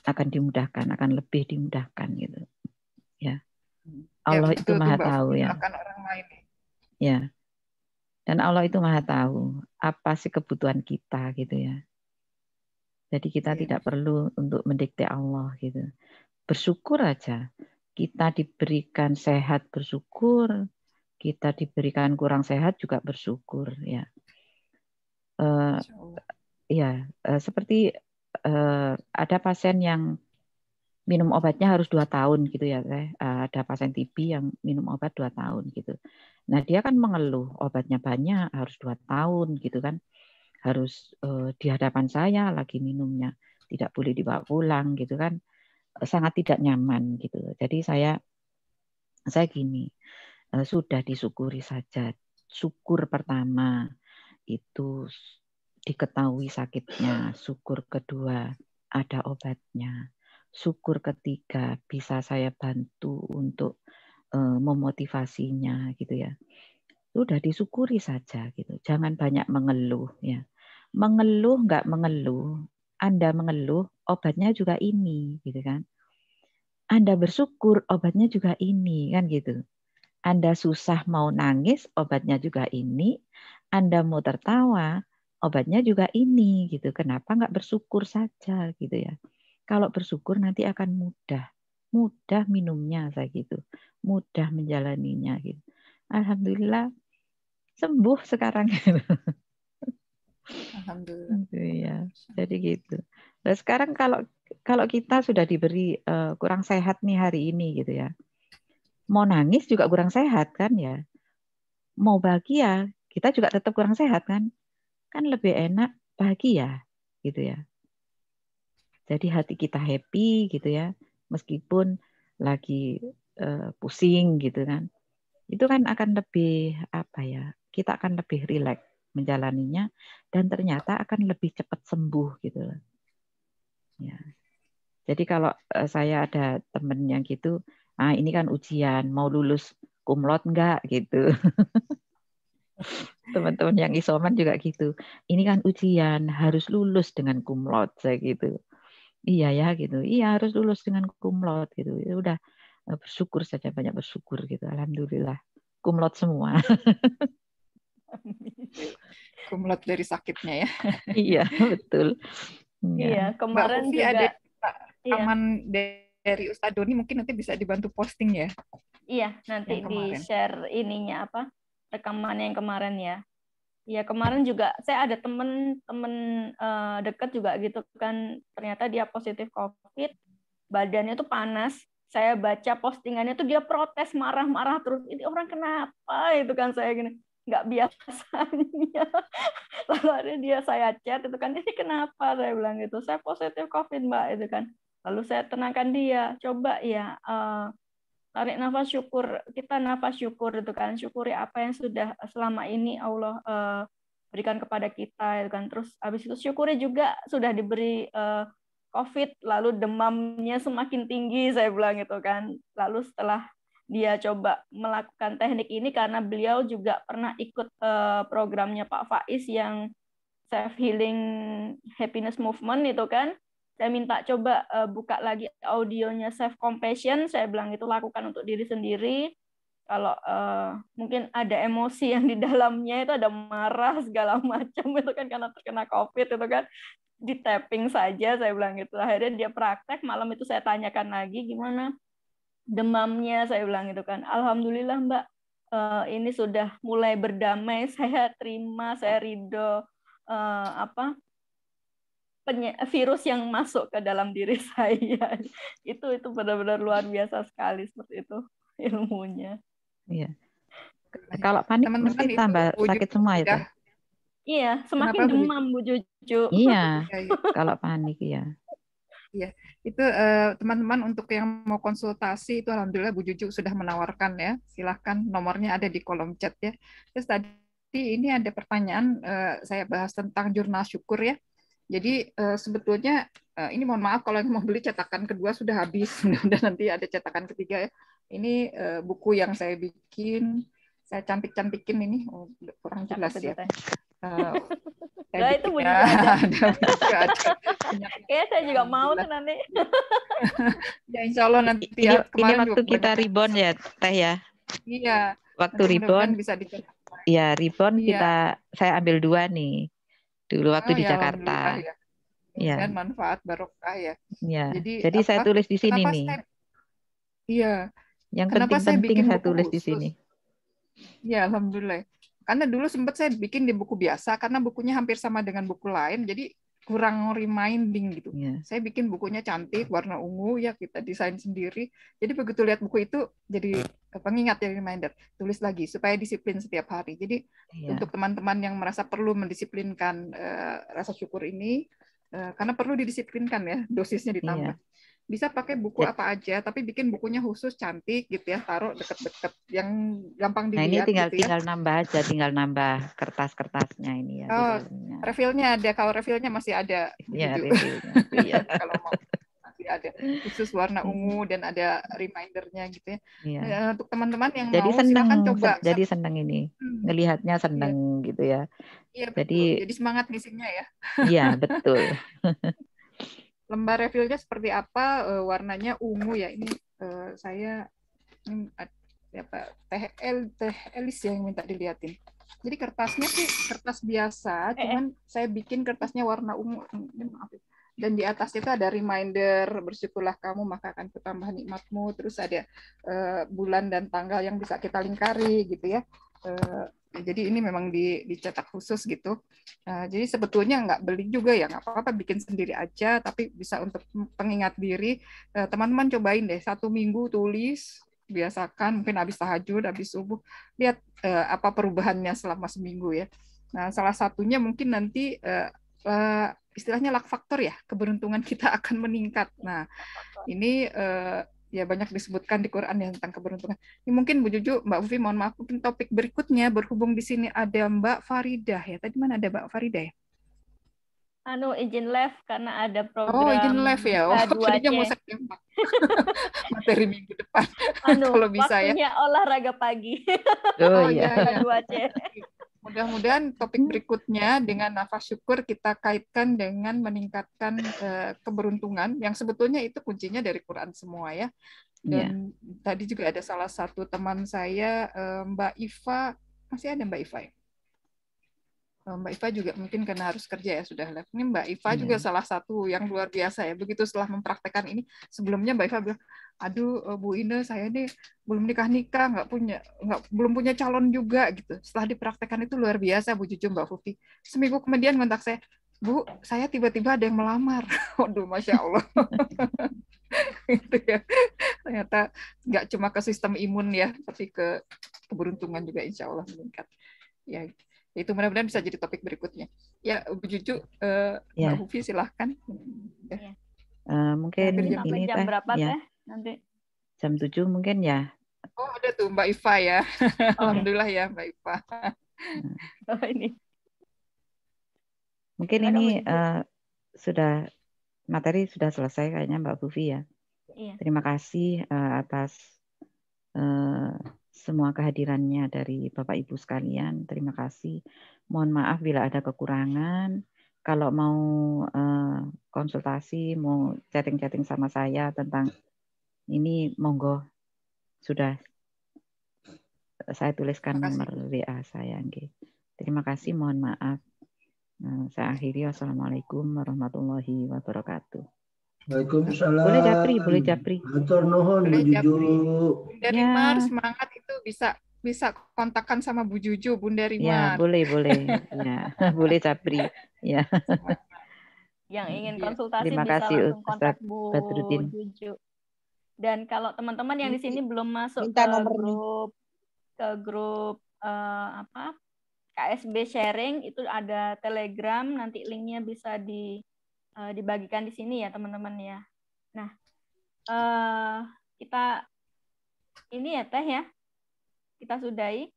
akan dimudahkan, akan lebih dimudahkan gitu. Ya, Allah ya, itu Maha tahu ya. Orang lain. Ya, dan Allah itu Maha tahu apa sih kebutuhan kita gitu ya. Jadi kita tidak perlu untuk mendikte Allah gitu. Bersyukur aja. Kita diberikan sehat bersyukur. Kita diberikan kurang sehat juga bersyukur ya. Seperti ada pasien yang minum obatnya harus 2 tahun gitu ya, ada pasien TB yang minum obat 2 tahun gitu. Nah dia kan mengeluh obatnya banyak harus 2 tahun gitu kan, harus di hadapan saya lagi minumnya, tidak boleh dibawa pulang gitu kan, sangat tidak nyaman gitu. Jadi saya gini. Sudah disyukuri saja. Syukur pertama itu diketahui sakitnya. Syukur kedua ada obatnya. Syukur ketiga bisa saya bantu untuk memotivasinya gitu ya. Sudah disyukuri saja gitu. Jangan banyak mengeluh ya. Mengeluh nggak mengeluh. Anda mengeluh obatnya juga ini gitu kan. Anda bersyukur obatnya juga ini kan gitu. Anda susah mau nangis, obatnya juga ini. Anda mau tertawa, obatnya juga ini. Gitu. Kenapa nggak bersyukur saja gitu ya? Kalau bersyukur nanti akan mudah minumnya saya gitu, mudah menjalaninya gitu. Alhamdulillah sembuh sekarang. Alhamdulillah. Gitu ya. Jadi gitu. Nah sekarang kalau kita sudah diberi kurang sehat nih hari ini gitu ya. Mau nangis juga kurang sehat kan ya. Mau bahagia, kita juga tetap kurang sehat kan. Kan lebih enak bahagia gitu ya. Jadi hati kita happy gitu ya. Meskipun lagi pusing gitu kan. Itu kan akan lebih kita akan lebih rileks menjalaninya dan ternyata akan lebih cepat sembuh gitu loh. Ya. Jadi kalau saya ada temen yang gitu, ini kan ujian, mau lulus cum laude enggak gitu. Teman-teman yang isoman juga gitu. Ini kan ujian, harus lulus dengan cum laude saya gitu. Iya ya gitu. Iya harus lulus dengan cum laude gitu. Ya udah bersyukur saja, banyak bersyukur gitu. Alhamdulillah. Cum laude semua. Cum laude dari sakitnya ya. Iya, betul. Iya, Mbak kemarin Ufi juga ada iya. rekaman dari Ustadz Doni, mungkin nanti bisa dibantu posting ya. Iya, nanti Yang kemarin. di-share ininya rekaman yang kemarin ya. Ya kemarin juga saya ada temen dekat juga gitu kan, ternyata dia positif COVID, badannya tuh panas. Saya baca postingannya tuh dia protes, marah-marah terus. Ini orang kenapa? Itu kan saya gini, nggak biasanya. Lalu akhirnya saya chat itu kan, ini kenapa? Saya bilang gitu, saya positif COVID Mbak itu kan. Lalu saya tenangkan dia, coba ya tarik nafas syukur, kita nafas syukur itu kan, syukuri apa yang sudah selama ini Allah berikan kepada kita itu kan. Terus habis itu syukuri juga sudah diberi COVID, lalu demamnya semakin tinggi, saya bilang itu kan. Lalu setelah dia coba melakukan teknik ini karena beliau juga pernah ikut programnya Pak Faiz yang Self Healing Happiness Movement itu kan. Saya minta coba buka lagi audionya Self Compassion, saya bilang itu lakukan untuk diri sendiri. Kalau mungkin ada emosi yang di dalamnya itu ada marah segala macam itu kan karena terkena COVID itu kan, di tapping saja saya bilang gitu. Akhirnya dia praktek, malam itu saya tanyakan lagi gimana demamnya, saya bilang gitu kan. Alhamdulillah Mbak, ini sudah mulai berdamai, saya terima, saya ridho virus yang masuk ke dalam diri saya. Itu benar-benar luar biasa sekali seperti itu ilmunya. Iya. Kalau panik Teman-teman mesti tambah sakit semua itu. Iya, semakin demam Bu Juju. Iya, kalau panik ya. Iya, itu teman-teman untuk yang mau konsultasi itu alhamdulillah Bu Juju sudah menawarkan ya. Silahkan, nomornya ada di kolom chat ya. Terus tadi ini ada pertanyaan, saya bahas tentang jurnal syukur ya. Jadi sebetulnya ini mohon maaf kalau yang mau beli cetakan kedua sudah habis, mudah-mudahan nanti ada cetakan ketiga ya. Ini buku yang saya bikin, saya cantik-cantikin ini, kurang jelas ya. Nah, itu Bu Juju ada. Kayaknya saya juga mau tuh nanti. Ya insya Allah nanti ya. Ini waktu kita rebound ya Teh ya. Iya. Waktu rebound bisa dicetak. Iya rebound saya ambil 2 nih. Dulu waktu di Jakarta. Ya. Dan manfaat barokah ya. Ya. Jadi saya tulis di sini nih. Iya. Yang penting-penting saya tulis di sini. Ya, alhamdulillah. Karena dulu sempat saya bikin di buku biasa karena bukunya hampir sama dengan buku lain, jadi kurang reminding gitu. Saya bikin bukunya cantik, warna ungu ya, kita desain sendiri. Jadi begitu lihat buku itu jadi pengingat ya, reminder. Tulis lagi supaya disiplin setiap hari. Jadi untuk teman-teman yang merasa perlu mendisiplinkan rasa syukur ini, karena perlu didisiplinkan ya, dosisnya ditambah. Bisa pakai buku apa aja, tapi bikin bukunya khusus cantik gitu ya, taruh deket-deket yang gampang dilihat. Nah ini tinggal gitu ya. nambah aja, tinggal nambah kertas-kertasnya ini ya. Oh, refillnya ada, kalau refillnya masih ada. Iya, refillnya. Kalau mau masih ada, khusus warna ungu dan ada remindernya gitu ya. Iya. Untuk teman-teman yang jadi mau seneng, silakan coba. Jadi seneng ini, ngelihatnya seneng gitu ya. Iya, jadi semangat ngisinya ya. Iya betul. Lembar refillnya seperti apa, warnanya ungu ya, ini saya Teh Elis yang minta dilihatin. Jadi kertasnya sih kertas biasa, cuman saya bikin kertasnya warna ungu. Dan di atas itu ada reminder, bersyukurlah kamu maka akan bertambah nikmatmu. Terus ada bulan dan tanggal yang bisa kita lingkari gitu ya. Jadi ini memang dicetak khusus gitu. Jadi sebetulnya nggak beli juga ya, nggak apa-apa, bikin sendiri aja. Tapi bisa untuk pengingat diri. Teman-teman cobain deh, 1 minggu tulis, biasakan, mungkin habis tahajud, habis subuh, lihat apa perubahannya selama seminggu ya. Nah salah satunya mungkin nanti istilahnya luck factor ya, keberuntungan kita akan meningkat. Nah ini ya banyak disebutkan di Quran ya tentang keberuntungan. Ini mungkin Bu Juju, Mbak Ufi, mohon maaf, mungkin topik berikutnya berhubung di sini ada Mbak Faridah ya. Tadi mana ada Mbak Faridah ya? Izin live karena ada Oh, izin program live ya. Oh, K2C. tadinya mau saya tembak materi minggu depan. Kalau bisa ya. Waktunya olahraga pagi. Oh iya. K2C. Mudah-mudahan topik berikutnya dengan nafas syukur kita kaitkan dengan meningkatkan keberuntungan yang sebetulnya itu kuncinya dari Quran semua ya. Dan tadi juga ada salah satu teman saya, Mbak Iva, masih ada Mbak Iva ya? Mbak Iva juga mungkin karena harus kerja ya sudah live. Ini Mbak Iva juga salah satu yang luar biasa ya. Begitu setelah mempraktekkan ini, sebelumnya Mbak Iva bilang, aduh Bu Ine, saya nih belum nikah, belum punya calon juga gitu. Setelah dipraktekkan itu luar biasa Bu Juju, Mbak Fufi. Seminggu kemudian kontak saya, Bu, saya tiba-tiba ada yang melamar. Waduh, Masya Allah. Itu ya. Ternyata nggak cuma ke sistem imun ya, tapi ke keberuntungan juga insya Allah meningkat. Ya, itu mudah-mudahan bisa jadi topik berikutnya. Ya, Bu Juju, Mbak Hufi silahkan. Ya. Mungkin sampai ini jam berapa ya. Teh? Nanti jam 7 mungkin ya. Oh, ada tuh Mbak Iva ya. Alhamdulillah ya Mbak Iva. Ini. Mungkin ini sudah materi sudah selesai kayaknya Mbak Bufi ya. Iya. Terima kasih atas semua kehadirannya dari Bapak Ibu sekalian. Terima kasih. Mohon maaf bila ada kekurangan. Kalau mau konsultasi, mau chatting-chatting sama saya tentang ini, monggo, sudah saya tuliskan nomor WA saya. Terima kasih, mohon maaf. Saya akhiri. Wassalamualaikum warahmatullahi wabarakatuh. Waalaikumsalam. Boleh Japri. Hatur nuhun Bu Juju. Bunda Rimar, semangat itu bisa kontakkan sama Bu Juju, Bunda Rimar. Ya, boleh. Ya, boleh Japri. Ya. Yang ingin konsultasi Terima bisa kasih, langsung kontak Bu Badrudin. Juju. Dan kalau teman-teman yang di sini belum masuk ke grup KSB sharing, itu ada Telegram, nanti linknya bisa dibagikan di sini ya teman-teman ya. Nah, kita ini ya Teh ya, kita sudahi.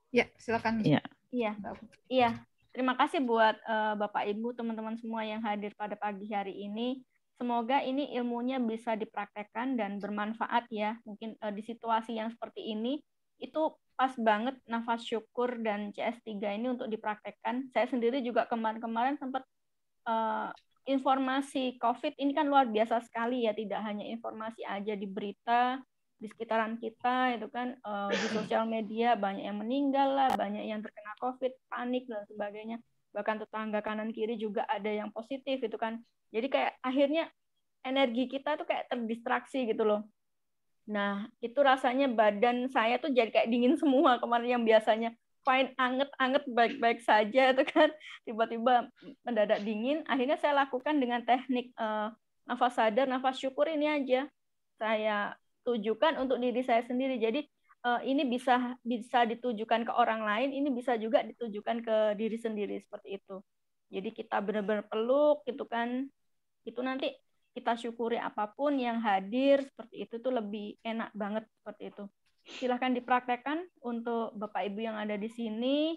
Ya, silakan. Iya. Terima kasih buat Bapak Ibu, teman-teman semua yang hadir pada pagi hari ini. Semoga ini ilmunya bisa dipraktekkan dan bermanfaat ya. Mungkin di situasi yang seperti ini itu pas banget nafas syukur dan CS3 ini untuk dipraktekkan. Saya sendiri juga kemarin sempat informasi COVID ini kan luar biasa sekali ya, tidak hanya informasi aja di berita, di sekitaran kita itu kan di sosial media banyak yang meninggal lah, banyak yang terkena COVID, panik dan sebagainya. Bahkan tetangga kanan kiri juga ada yang positif itu kan. Jadi kayak akhirnya energi kita tuh kayak terdistraksi gitu loh. Nah, itu rasanya badan saya tuh jadi kayak dingin semua kemarin, yang biasanya fine, anget-anget baik-baik saja itu kan tiba-tiba mendadak dingin. Akhirnya saya lakukan dengan teknik nafas sadar, nafas syukur ini aja. Saya tujukan untuk diri saya sendiri. Jadi ini bisa ditujukan ke orang lain, ini bisa juga ditujukan ke diri sendiri seperti itu. Jadi kita benar-benar peluk gitu kan. Itu nanti kita syukuri apapun yang hadir seperti itu tuh lebih enak banget seperti itu. Silahkan dipraktekkan untuk Bapak Ibu yang ada di sini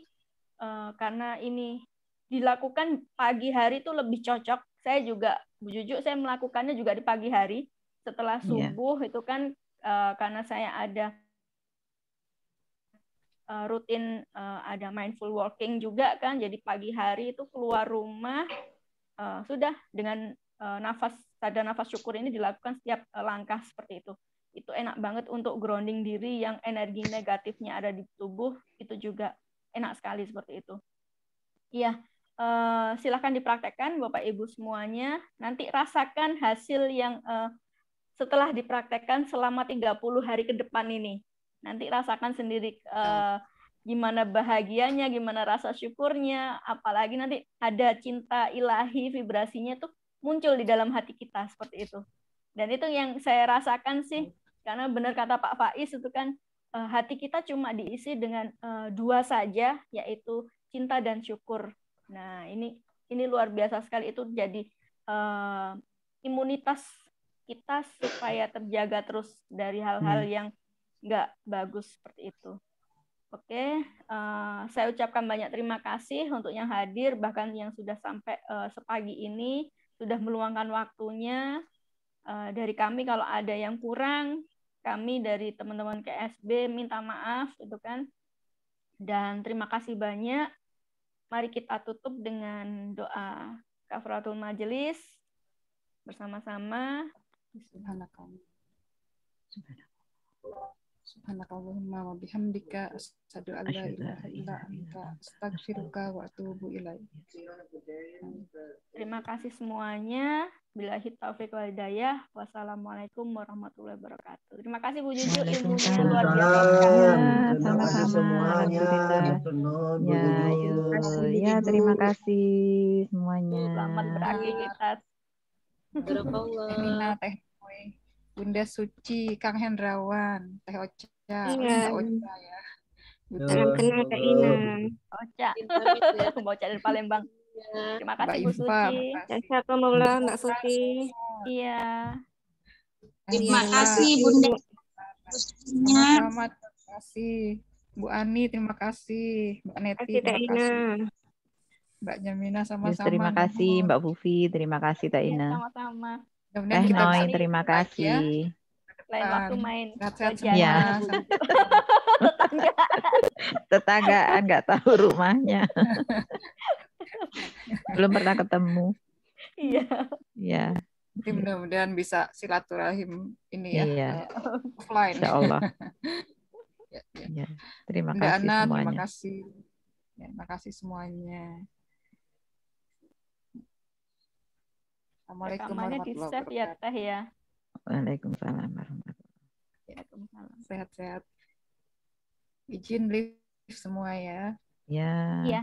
karena ini dilakukan pagi hari itu lebih cocok. Saya juga Bu Juju, saya melakukannya juga di pagi hari setelah subuh itu kan karena saya ada rutin ada mindful walking juga kan, jadi pagi hari itu keluar rumah sudah dengan nafas sadar, nafas syukur ini dilakukan setiap langkah seperti itu. Itu enak banget untuk grounding diri yang energi negatifnya ada di tubuh, itu juga enak sekali seperti itu. Iya, silakan dipraktekkan Bapak Ibu semuanya. Nanti rasakan hasil yang setelah dipraktekkan selama 30 hari ke depan ini. Nanti rasakan sendiri gimana bahagianya, gimana rasa syukurnya, apalagi nanti ada cinta ilahi, vibrasinya tuh muncul di dalam hati kita seperti itu. Dan itu yang saya rasakan sih, karena benar kata Pak Faiz itu kan hati kita cuma diisi dengan dua saja, yaitu cinta dan syukur. Nah ini luar biasa sekali, itu jadi imunitas kita supaya terjaga terus dari hal-hal yang nggak bagus seperti itu. Oke, saya ucapkan banyak terima kasih untuk yang hadir, bahkan yang sudah sampai sepagi ini, sudah meluangkan waktunya. Dari kami kalau ada yang kurang, kami dari teman-teman KSB minta maaf, gitu kan. Dan terima kasih banyak. Mari kita tutup dengan doa kafaratul majelis bersama-sama. Subhanakallahumma wa bihamdika asyhadu an la ilaha illa anta astaghfiruka wa atubu ilaik. Terima kasih semuanya. Billahi taufiq wal hidayah. Wassalamualaikum warahmatullahi wabarakatuh. Terima kasih Bu Juju, ilmunya luar biasa. Terima kasih semuanya. Ya, terima kasih semuanya. Selamat beraktivitas. Mina, Teh Noe, Bunda Suci, Kang Hendrawan, Teh Ocha, Mbak Ocha ya. Salam kenal Kak Ina. Ocha. Mbak Ocha dari Palembang. Terima kasih Mbak Bu Iva, Suci. Jazakumullah Mbak Suci. Iya. Terima kasih Bunda. Sama-sama, terima kasih. Bu Ani, terima kasih. Mbak Neti, Terima kasih Kak terima Ina. kasih. Mbak Jamina, sama-sama. Terima kasih Mbak Fufi, terima kasih Kak Iya, Ina. sama-sama. Mudah-mudahan Teh kita Noi, bisa terima lagi ya. kasih. Lain waktu main Sehat-sehat jajan semua. mana Bu Juju. Tetanggaan nggak tahu rumahnya. Belum pernah ketemu. Iya. Ya, Nanti mudah-mudahan bisa silaturahim ini ya, iya. offline. Insya Allah. Ya. Ya, terima Bunda kasih Ana, terima semuanya. kasih. Ya, terima kasih semuanya. Assalamualaikum Rekamannya di warahmatullahi save ya wabarakatuh. Teh ya. Waalaikumsalam warahmatullahi Waalaikumsalam. Sehat-sehat. Izin live semua ya. wabarakatuh. Ya. Iya.